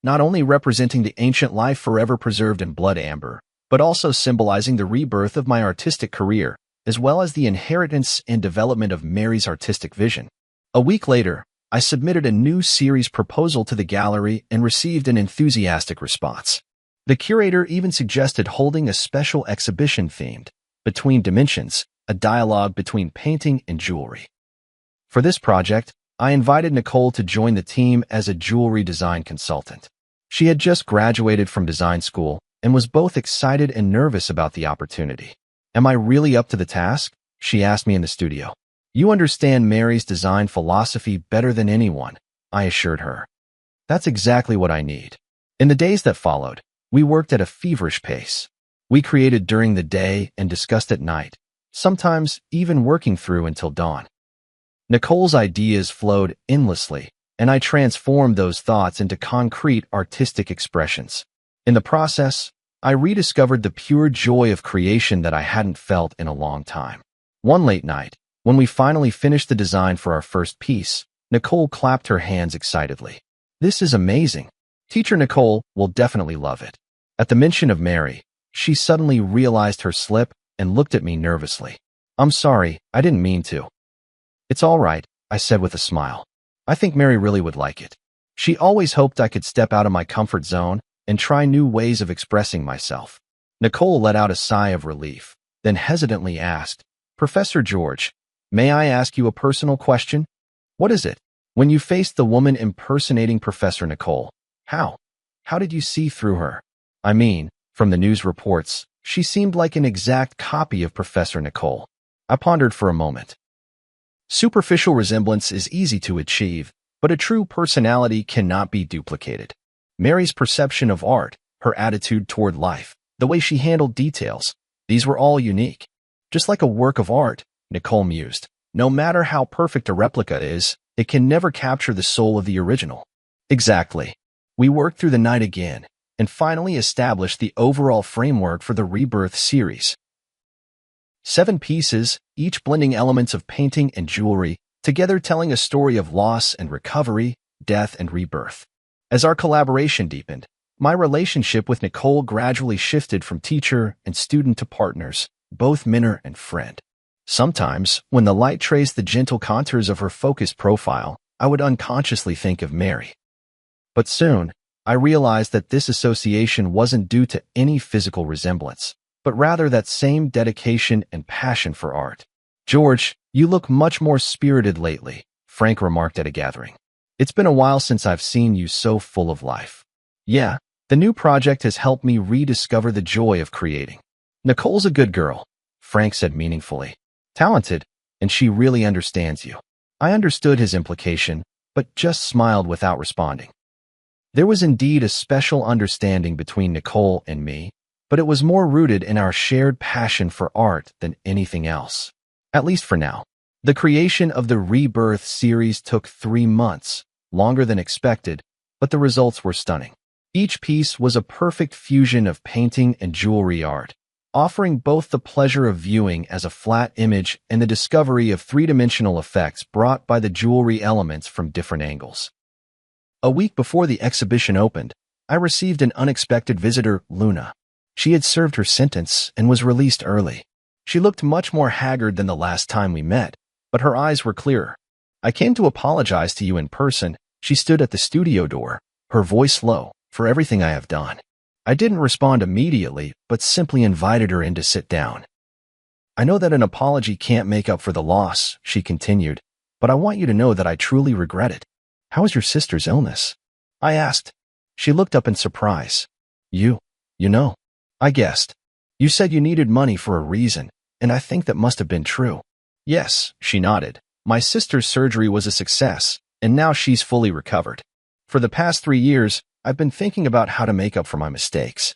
Not only representing the ancient life forever preserved in blood amber, but also symbolizing the rebirth of my artistic career, as well as the inheritance and development of Mary's artistic vision. A week later, I submitted a new series proposal to the gallery and received an enthusiastic response. The curator even suggested holding a special exhibition themed Between Dimensions, a dialogue between painting and jewelry. For this project, I invited Nicole to join the team as a jewelry design consultant. She had just graduated from design school and was both excited and nervous about the opportunity. Am I really up to the task? She asked me in the studio. You understand Mary's design philosophy better than anyone, I assured her. That's exactly what I need. In the days that followed, we worked at a feverish pace. We created during the day and discussed at night, sometimes even working through until dawn. Nicole's ideas flowed endlessly, and I transformed those thoughts into concrete artistic expressions. In the process, I rediscovered the pure joy of creation that I hadn't felt in a long time. One late night, when we finally finished the design for our first piece, Nicole clapped her hands excitedly. This is amazing. Teacher Nicole will definitely love it. At the mention of Mary, she suddenly realized her slip and looked at me nervously. I'm sorry, I didn't mean to. It's all right, I said with a smile. I think Mary really would like it. She always hoped I could step out of my comfort zone and try new ways of expressing myself. Nicole let out a sigh of relief, then hesitantly asked, Professor George, may I ask you a personal question? What is it? When you faced the woman impersonating Professor Nicole, how did you see through her? I mean, from the news reports, she seemed like an exact copy of Professor Nicole. I pondered for a moment. Superficial resemblance is easy to achieve, but a true personality cannot be duplicated. Mary's perception of art, her attitude toward life, the way she handled details, these were all unique. Just like a work of art, Nicole mused, no matter how perfect a replica is, it can never capture the soul of the original. Exactly. We worked through the night again, and finally established the overall framework for the Rebirth series. 7 pieces, each blending elements of painting and jewelry, together telling a story of loss and recovery, death and rebirth. As our collaboration deepened, my relationship with Nicole gradually shifted from teacher and student to partners, both mentor and friend. Sometimes, when the light traced the gentle contours of her focused profile, I would unconsciously think of Mary. But soon, I realized that this association wasn't due to any physical resemblance, but rather that same dedication and passion for art. George, you look much more spirited lately, Frank remarked at a gathering. It's been a while since I've seen you so full of life. Yeah, The new project has helped me rediscover the joy of creating. Nicole's a good girl, Frank said meaningfully. Talented, and she really understands you. I understood his implication, but just smiled without responding. There was indeed a special understanding between Nicole and me, but it was more rooted in our shared passion for art than anything else. At least for now. The creation of the Rebirth series took 3 months, longer than expected, but the results were stunning. Each piece was a perfect fusion of painting and jewelry art, offering both the pleasure of viewing as a flat image and the discovery of three-dimensional effects brought by the jewelry elements from different angles. A week before the exhibition opened, I received an unexpected visitor, Luna. She had served her sentence and was released early. She looked much more haggard than the last time we met, but her eyes were clearer. I came to apologize to you in person. She stood at the studio door, her voice low, for everything I have done. I didn't respond immediately, but simply invited her in to sit down. I know that an apology can't make up for the loss, she continued, but I want you to know that I truly regret it. How is your sister's illness? I asked. She looked up in surprise. You know. I guessed. You said you needed money for a reason, and I think that must have been true. Yes, she nodded. My sister's surgery was a success, and now she's fully recovered. For the past 3 years, I've been thinking about how to make up for my mistakes.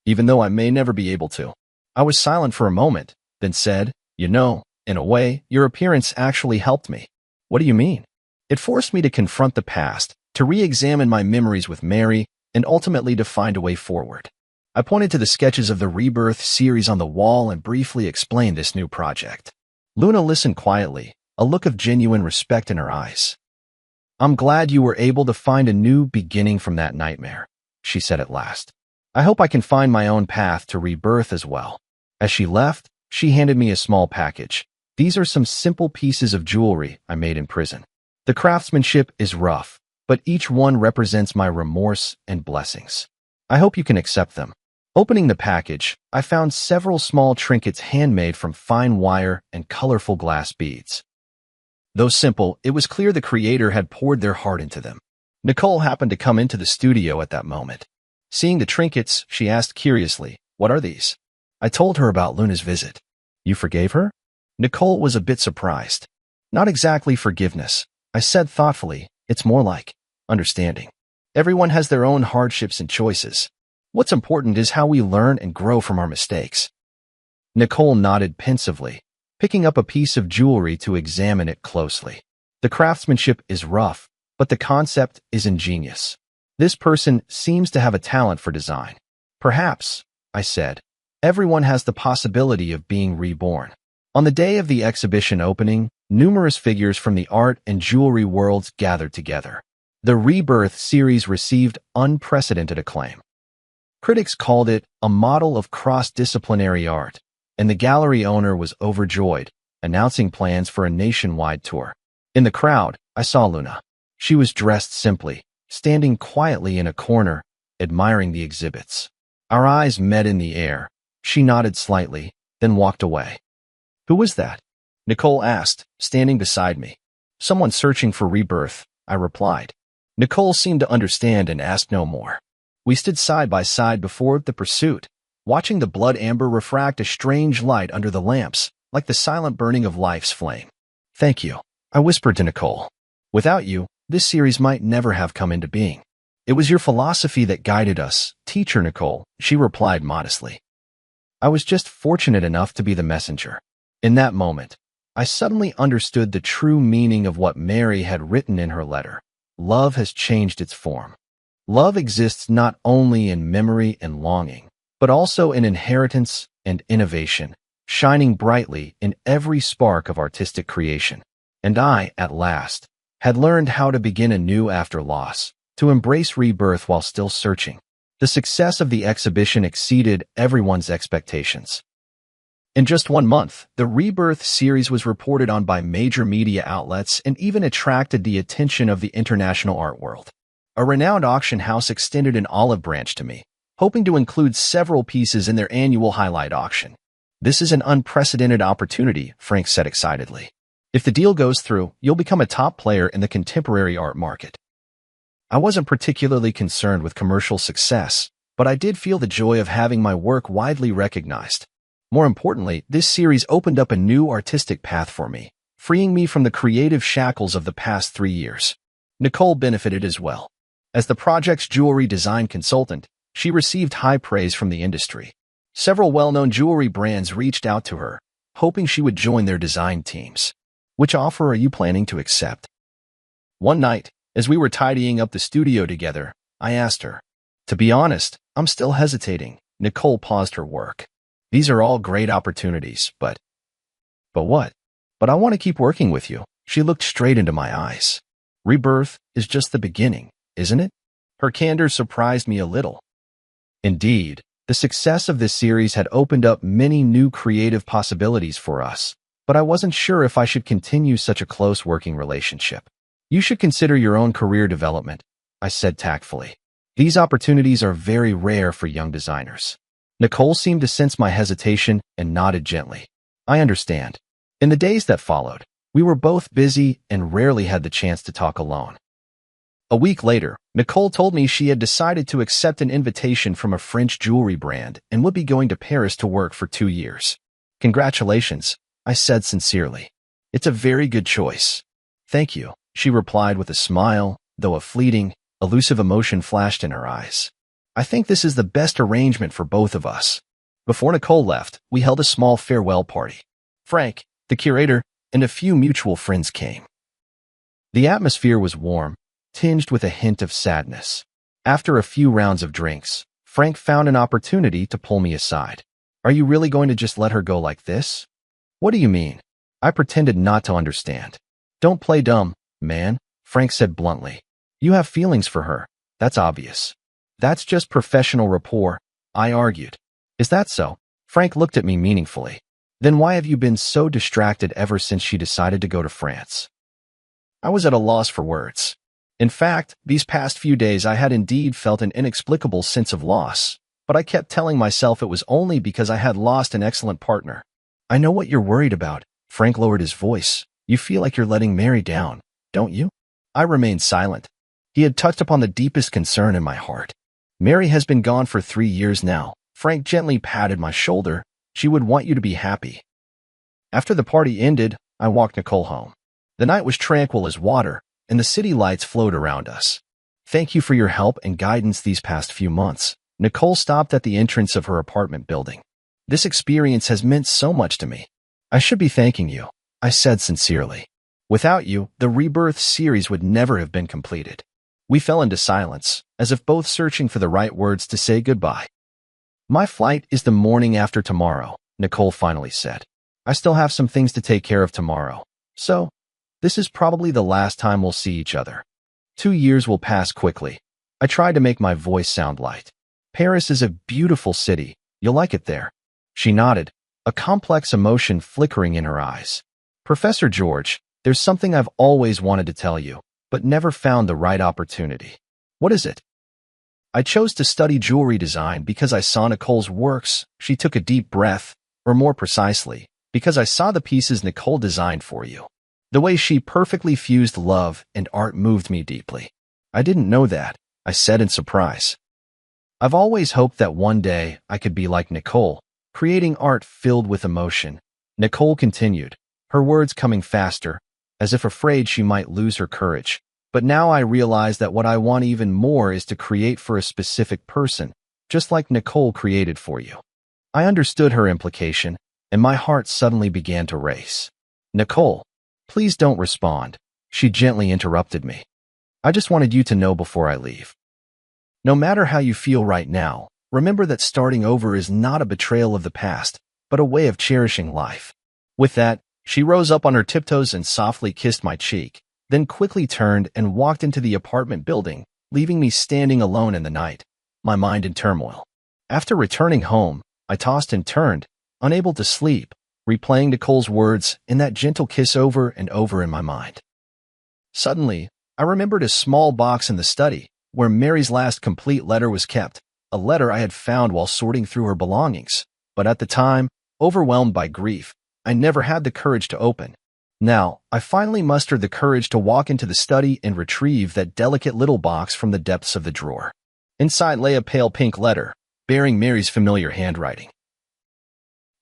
Even though I may never be able to. I was silent for a moment, then said, in a way, your appearance actually helped me. What do you mean? It forced me to confront the past, to re-examine my memories with Mary, and ultimately to find a way forward. I pointed to the sketches of the Rebirth series on the wall and briefly explained this new project. Luna listened quietly, a look of genuine respect in her eyes. I'm glad you were able to find a new beginning from that nightmare, she said at last. I hope I can find my own path to rebirth as well. As she left, she handed me a small package. These are some simple pieces of jewelry I made in prison. The craftsmanship is rough, but each one represents my remorse and blessings. I hope you can accept them. Opening the package, I found several small trinkets handmade from fine wire and colorful glass beads. Though simple, it was clear the creator had poured their heart into them. Nicole happened to come into the studio at that moment. Seeing the trinkets, she asked curiously, "What are these?" I told her about Luna's visit. You forgave her? Nicole was a bit surprised. Not exactly forgiveness. I said thoughtfully, it's more like understanding. Everyone has their own hardships and choices. What's important is how we learn and grow from our mistakes. Nicole nodded pensively, picking up a piece of jewelry to examine it closely. The craftsmanship is rough, but the concept is ingenious. This person seems to have a talent for design. Perhaps, I said, everyone has the possibility of being reborn. On the day of the exhibition opening, numerous figures from the art and jewelry worlds gathered together. The Rebirth series received unprecedented acclaim. Critics called it a model of cross-disciplinary art, and the gallery owner was overjoyed, announcing plans for a nationwide tour. In the crowd, I saw Luna. She was dressed simply, standing quietly in a corner, admiring the exhibits. Our eyes met in the air. She nodded slightly, then walked away. Who was that? Nicole asked, standing beside me. Someone searching for rebirth, I replied. Nicole seemed to understand and asked no more. We stood side by side before the pursuit, watching the blood amber refract a strange light under the lamps, like the silent burning of life's flame. Thank you, I whispered to Nicole. Without you, this series might never have come into being. It was your philosophy that guided us, teacher Nicole, she replied modestly. I was just fortunate enough to be the messenger. In that moment, I suddenly understood the true meaning of what Mary had written in her letter. Love has changed its form. Love exists not only in memory and longing, but also in inheritance and innovation, shining brightly in every spark of artistic creation. And I, at last, had learned how to begin anew after loss, to embrace rebirth while still searching. The success of the exhibition exceeded everyone's expectations. In just 1 month, the Rebirth series was reported on by major media outlets and even attracted the attention of the international art world. A renowned auction house extended an olive branch to me, hoping to include several pieces in their annual highlight auction. This is an unprecedented opportunity, Frank said excitedly. If the deal goes through, you'll become a top player in the contemporary art market. I wasn't particularly concerned with commercial success, but I did feel the joy of having my work widely recognized. More importantly, this series opened up a new artistic path for me, freeing me from the creative shackles of the past 3 years. Nicole benefited as well. As the project's jewelry design consultant, she received high praise from the industry. Several well-known jewelry brands reached out to her, hoping she would join their design teams. Which offer are you planning to accept? One night, as we were tidying up the studio together, I asked her. To be honest, I'm still hesitating. Nicole paused her work. These are all great opportunities, but what? But I want to keep working with you. She looked straight into my eyes. Rebirth is just the beginning, isn't it? Her candor surprised me a little. Indeed, the success of this series had opened up many new creative possibilities for us, but I wasn't sure if I should continue such a close working relationship. You should consider your own career development, I said tactfully. These opportunities are very rare for young designers. Nicole seemed to sense my hesitation and nodded gently. I understand. In the days that followed, we were both busy and rarely had the chance to talk alone. A week later, Nicole told me she had decided to accept an invitation from a French jewelry brand and would be going to Paris to work for 2 years. Congratulations, I said sincerely. It's a very good choice. Thank you, she replied with a smile, though a fleeting, elusive emotion flashed in her eyes. I think this is the best arrangement for both of us. Before Nicole left, we held a small farewell party. Frank, the curator, and a few mutual friends came. The atmosphere was warm, tinged with a hint of sadness. After a few rounds of drinks, Frank found an opportunity to pull me aside. Are you really going to just let her go like this? What do you mean? I pretended not to understand. Don't play dumb, man, Frank said bluntly. You have feelings for her. That's obvious. That's just professional rapport, I argued. Is that so? Frank looked at me meaningfully. Then why have you been so distracted ever since she decided to go to France? I was at a loss for words. In fact, these past few days I had indeed felt an inexplicable sense of loss, but I kept telling myself it was only because I had lost an excellent partner. I know what you're worried about, Frank lowered his voice. You feel like you're letting Mary down, don't you? I remained silent. He had touched upon the deepest concern in my heart. Mary has been gone for 3 years now. Frank gently patted my shoulder. She would want you to be happy. After the party ended, I walked Nicole home. The night was tranquil as water, and the city lights flowed around us. Thank you for your help and guidance these past few months. Nicole stopped at the entrance of her apartment building. This experience has meant so much to me. I should be thanking you, I said sincerely. Without you, the Rebirth series would never have been completed. We fell into silence, as if both searching for the right words to say goodbye. My flight is the morning after tomorrow, Nicole finally said. I still have some things to take care of tomorrow, so this is probably the last time we'll see each other. 2 years will pass quickly. I tried to make my voice sound light. Paris is a beautiful city. You'll like it there. She nodded, a complex emotion flickering in her eyes. Professor George, there's something I've always wanted to tell you, but never found the right opportunity. What is it? I chose to study jewelry design because I saw Nicole's works. She took a deep breath, or more precisely, because I saw the pieces Nicole designed for you. The way she perfectly fused love and art moved me deeply. I didn't know that, I said in surprise. I've always hoped that one day I could be like Nicole, creating art filled with emotion. Nicole continued, her words coming faster, as if afraid she might lose her courage. But now I realize that what I want even more is to create for a specific person, just like Nicole created for you. I understood her implication, and my heart suddenly began to race. Nicole, please don't respond, she gently interrupted me. I just wanted you to know before I leave. No matter how you feel right now, remember that starting over is not a betrayal of the past, but a way of cherishing life. With that, she rose up on her tiptoes and softly kissed my cheek, then quickly turned and walked into the apartment building, leaving me standing alone in the night, my mind in turmoil. After returning home, I tossed and turned, unable to sleep, replaying Nicole's words and that gentle kiss over and over in my mind. Suddenly, I remembered a small box in the study, where Mary's last complete letter was kept, a letter I had found while sorting through her belongings. But at the time, overwhelmed by grief, I never had the courage to open. Now, I finally mustered the courage to walk into the study and retrieve that delicate little box from the depths of the drawer. Inside lay a pale pink letter, bearing Mary's familiar handwriting.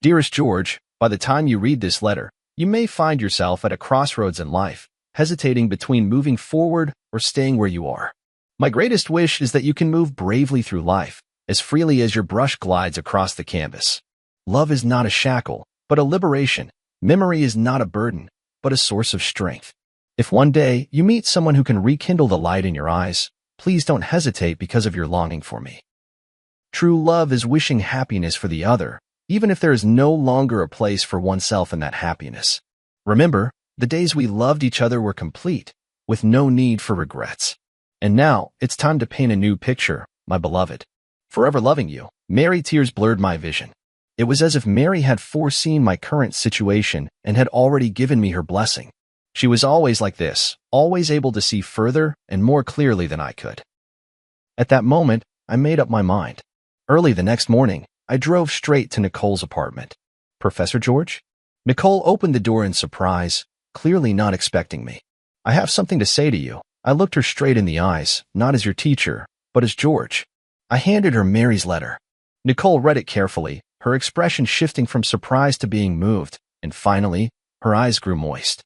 Dearest George, by the time you read this letter, you may find yourself at a crossroads in life, hesitating between moving forward or staying where you are. My greatest wish is that you can move bravely through life, as freely as your brush glides across the canvas. Love is not a shackle, but a liberation. Memory is not a burden, but a source of strength. If one day you meet someone who can rekindle the light in your eyes, please don't hesitate because of your longing for me. True love is wishing happiness for the other, even if there is no longer a place for oneself in that happiness. Remember, the days we loved each other were complete, with no need for regrets. And now, it's time to paint a new picture, my beloved. Forever loving you. Mary. Tears blurred my vision. It was as if Mary had foreseen my current situation and had already given me her blessing. She was always like this, always able to see further and more clearly than I could. At that moment, I made up my mind. Early the next morning, I drove straight to Nicole's apartment. Professor George? Nicole opened the door in surprise, clearly not expecting me. I have something to say to you. I looked her straight in the eyes, not as your teacher, but as George. I handed her Mary's letter. Nicole read it carefully, her expression shifting from surprise to being moved, and finally, her eyes grew moist.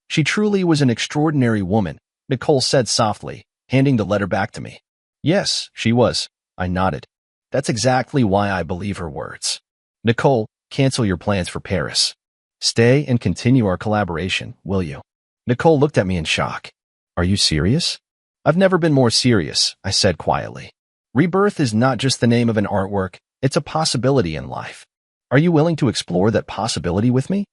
She truly was an extraordinary woman, Nicole said softly, handing the letter back to me. Yes, she was. I nodded. That's exactly why I believe her words. Nicole, cancel your plans for Paris. Stay and continue our collaboration, will you? Nicole looked at me in shock. Are you serious? I've never been more serious, I said quietly. Rebirth is not just the name of an artwork, it's a possibility in life. Are you willing to explore that possibility with me?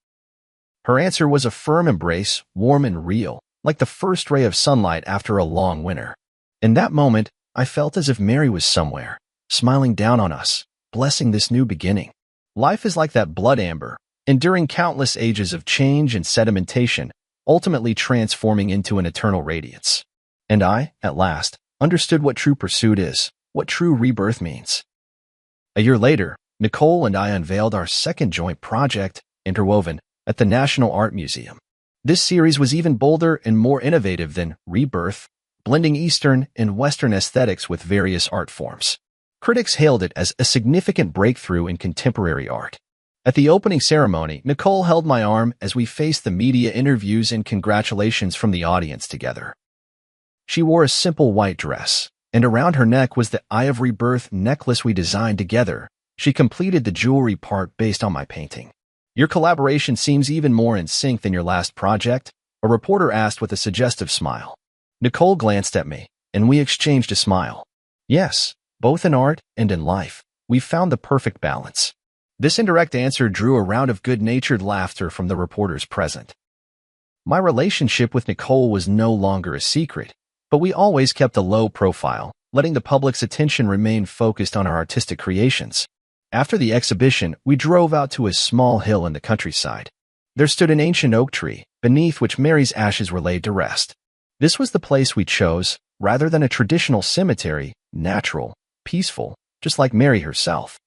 Her answer was a firm embrace, warm and real, like the first ray of sunlight after a long winter. In that moment, I felt as if Mary was somewhere, smiling down on us, blessing this new beginning. Life is like that blood amber, enduring countless ages of change and sedimentation, ultimately transforming into an eternal radiance. And I, at last, understood what true pursuit is, what true rebirth means. A year later, Nicole and I unveiled our second joint project, Interwoven, at the National Art Museum. This series was even bolder and more innovative than Rebirth, blending Eastern and Western aesthetics with various art forms. Critics hailed it as a significant breakthrough in contemporary art. At the opening ceremony, Nicole held my arm as we faced the media interviews and congratulations from the audience together. She wore a simple white dress, and around her neck was the Eye of Rebirth necklace we designed together. She completed the jewelry part based on my painting. Your collaboration seems even more in sync than your last project, a reporter asked with a suggestive smile. Nicole glanced at me, and we exchanged a smile. Yes, both in art and in life, we found the perfect balance. This indirect answer drew a round of good-natured laughter from the reporters present. My relationship with Nicole was no longer a secret, but we always kept a low profile, letting the public's attention remain focused on our artistic creations. After the exhibition, we drove out to a small hill in the countryside. There stood an ancient oak tree, beneath which Mary's ashes were laid to rest. This was the place we chose, rather than a traditional cemetery, natural, peaceful, just like Mary herself.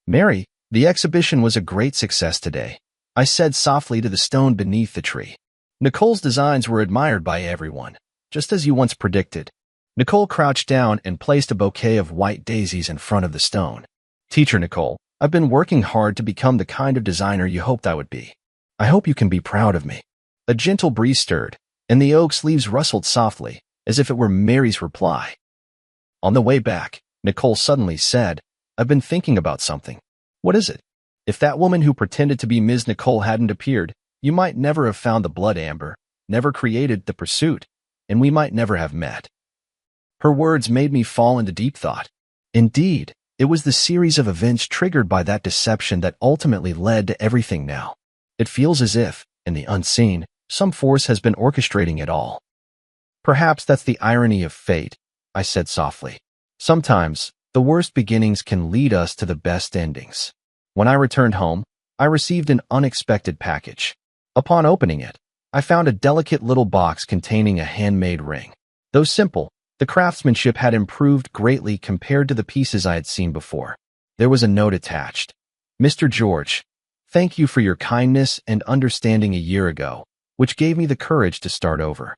Mary, the exhibition was a great success today, I said softly to the stone beneath the tree. Nicole's designs were admired by everyone, just as you once predicted. Nicole crouched down and placed a bouquet of white daisies in front of the stone. Teacher Nicole, I've been working hard to become the kind of designer you hoped I would be. I hope you can be proud of me. A gentle breeze stirred, and the oak's leaves rustled softly, as if it were Mary's reply. On the way back, Nicole suddenly said, I've been thinking about something. What is it? If that woman who pretended to be Ms. Nicole hadn't appeared, you might never have found the blood amber, never created the pursuit, and we might never have met. Her words made me fall into deep thought. Indeed, it was the series of events triggered by that deception that ultimately led to everything now. It feels as if, in the unseen, some force has been orchestrating it all. Perhaps that's the irony of fate, I said softly. Sometimes, the worst beginnings can lead us to the best endings. When I returned home, I received an unexpected package. Upon opening it, I found a delicate little box containing a handmade ring. Though simple, the craftsmanship had improved greatly compared to the pieces I had seen before. There was a note attached. Mr. George, Thank you for your kindness and understanding a year ago, which gave me the courage to start over.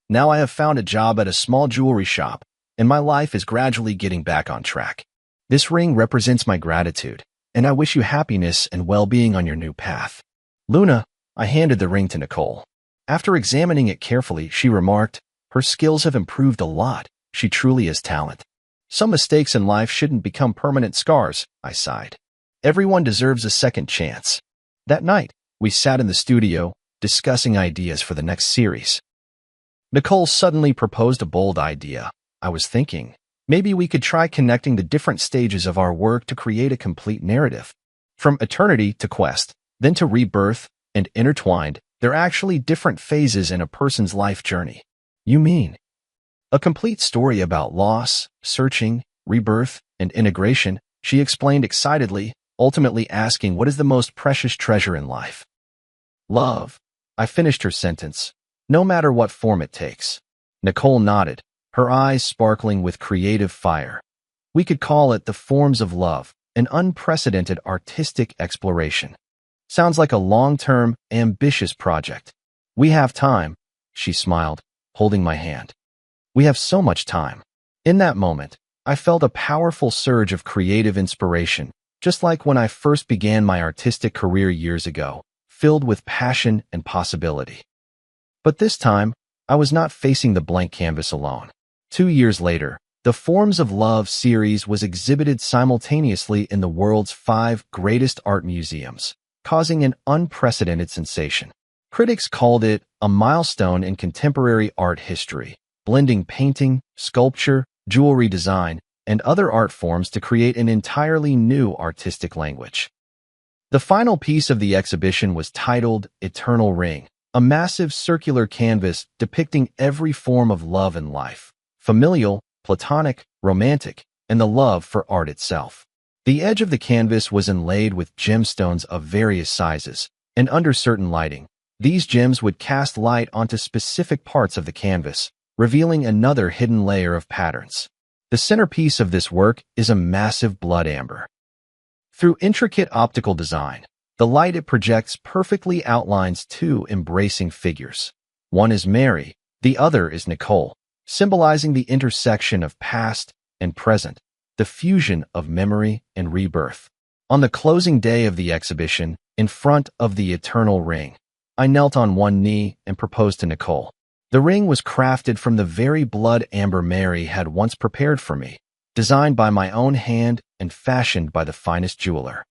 Now I have found a job at a small jewelry shop, and my life is gradually getting back on track. This ring represents my gratitude, and I wish you happiness and well-being on your new path. Luna, I handed the ring to Nicole. After examining it carefully, she remarked, her skills have improved a lot. She truly is talent. Some mistakes in life shouldn't become permanent scars, I sighed. Everyone deserves a second chance. That night, we sat in the studio, discussing ideas for the next series. Nicole suddenly proposed a bold idea. I was thinking, maybe we could try connecting the different stages of our work to create a complete narrative. From eternity to quest, then to rebirth, and intertwined, they're actually different phases in a person's life journey. You mean? A complete story about loss, searching, rebirth, and integration, she explained excitedly, ultimately asking what is the most precious treasure in life. Love. I finished her sentence, no matter what form it takes. Nicole nodded, her eyes sparkling with creative fire. We could call it the forms of love, an unprecedented artistic exploration. Sounds like a long-term, ambitious project. We have time, she smiled, holding my hand. We have so much time. In that moment, I felt a powerful surge of creative inspiration, just like when I first began my artistic career years ago, filled with passion and possibility. But this time, I was not facing the blank canvas alone. 2 years later, the Forms of Love series was exhibited simultaneously in the world's 5 greatest art museums, causing an unprecedented sensation. Critics called it a milestone in contemporary art history, blending painting, sculpture, jewelry design, and other art forms to create an entirely new artistic language. The final piece of the exhibition was titled Eternal Ring, a massive circular canvas depicting every form of love in life, familial, platonic, romantic, and the love for art itself. The edge of the canvas was inlaid with gemstones of various sizes, and under certain lighting, these gems would cast light onto specific parts of the canvas, revealing another hidden layer of patterns. The centerpiece of this work is a massive blood amber. Through intricate optical design, the light it projects perfectly outlines 2 embracing figures. One is Mary, the other is Nicole, symbolizing the intersection of past and present, the fusion of memory and rebirth. On the closing day of the exhibition, in front of the Eternal Ring, I knelt on one knee and proposed to Nicole. The ring was crafted from the very blood amber Mary had once prepared for me, designed by my own hand and fashioned by the finest jeweler.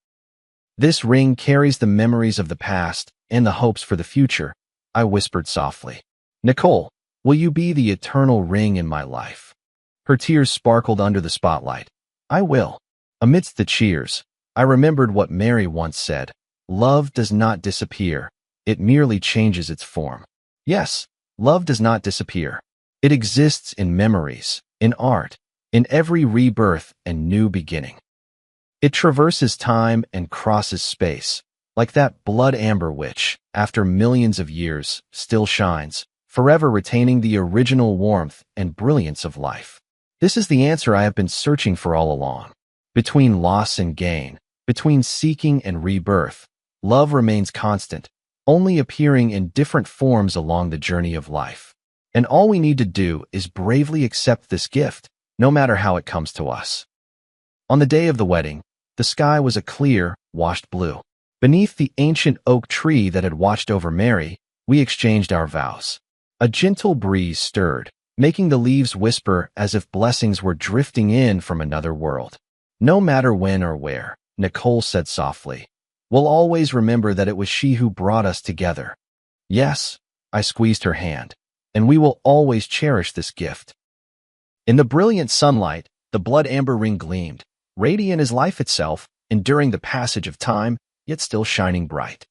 This ring carries the memories of the past and the hopes for the future, I whispered softly. Nicole, will you be the eternal ring in my life? Her tears sparkled under the spotlight. I will. Amidst the cheers, I remembered what Mary once said, love does not disappear, it merely changes its form. Yes, love does not disappear. It exists in memories, in art, in every rebirth and new beginning. It traverses time and crosses space, like that blood amber which, after millions of years, still shines, forever retaining the original warmth and brilliance of life. This is the answer I have been searching for all along. Between loss and gain, between seeking and rebirth, love remains constant, only appearing in different forms along the journey of life. And all we need to do is bravely accept this gift, no matter how it comes to us. On the day of the wedding, the sky was a clear, washed blue. Beneath the ancient oak tree that had watched over Mary, we exchanged our vows. A gentle breeze stirred, making the leaves whisper as if blessings were drifting in from another world. No matter when or where, Nicole said softly, we'll always remember that it was she who brought us together. Yes, I squeezed her hand, and we will always cherish this gift. In the brilliant sunlight, the blood amber ring gleamed, radiant as life itself, enduring the passage of time, yet still shining bright.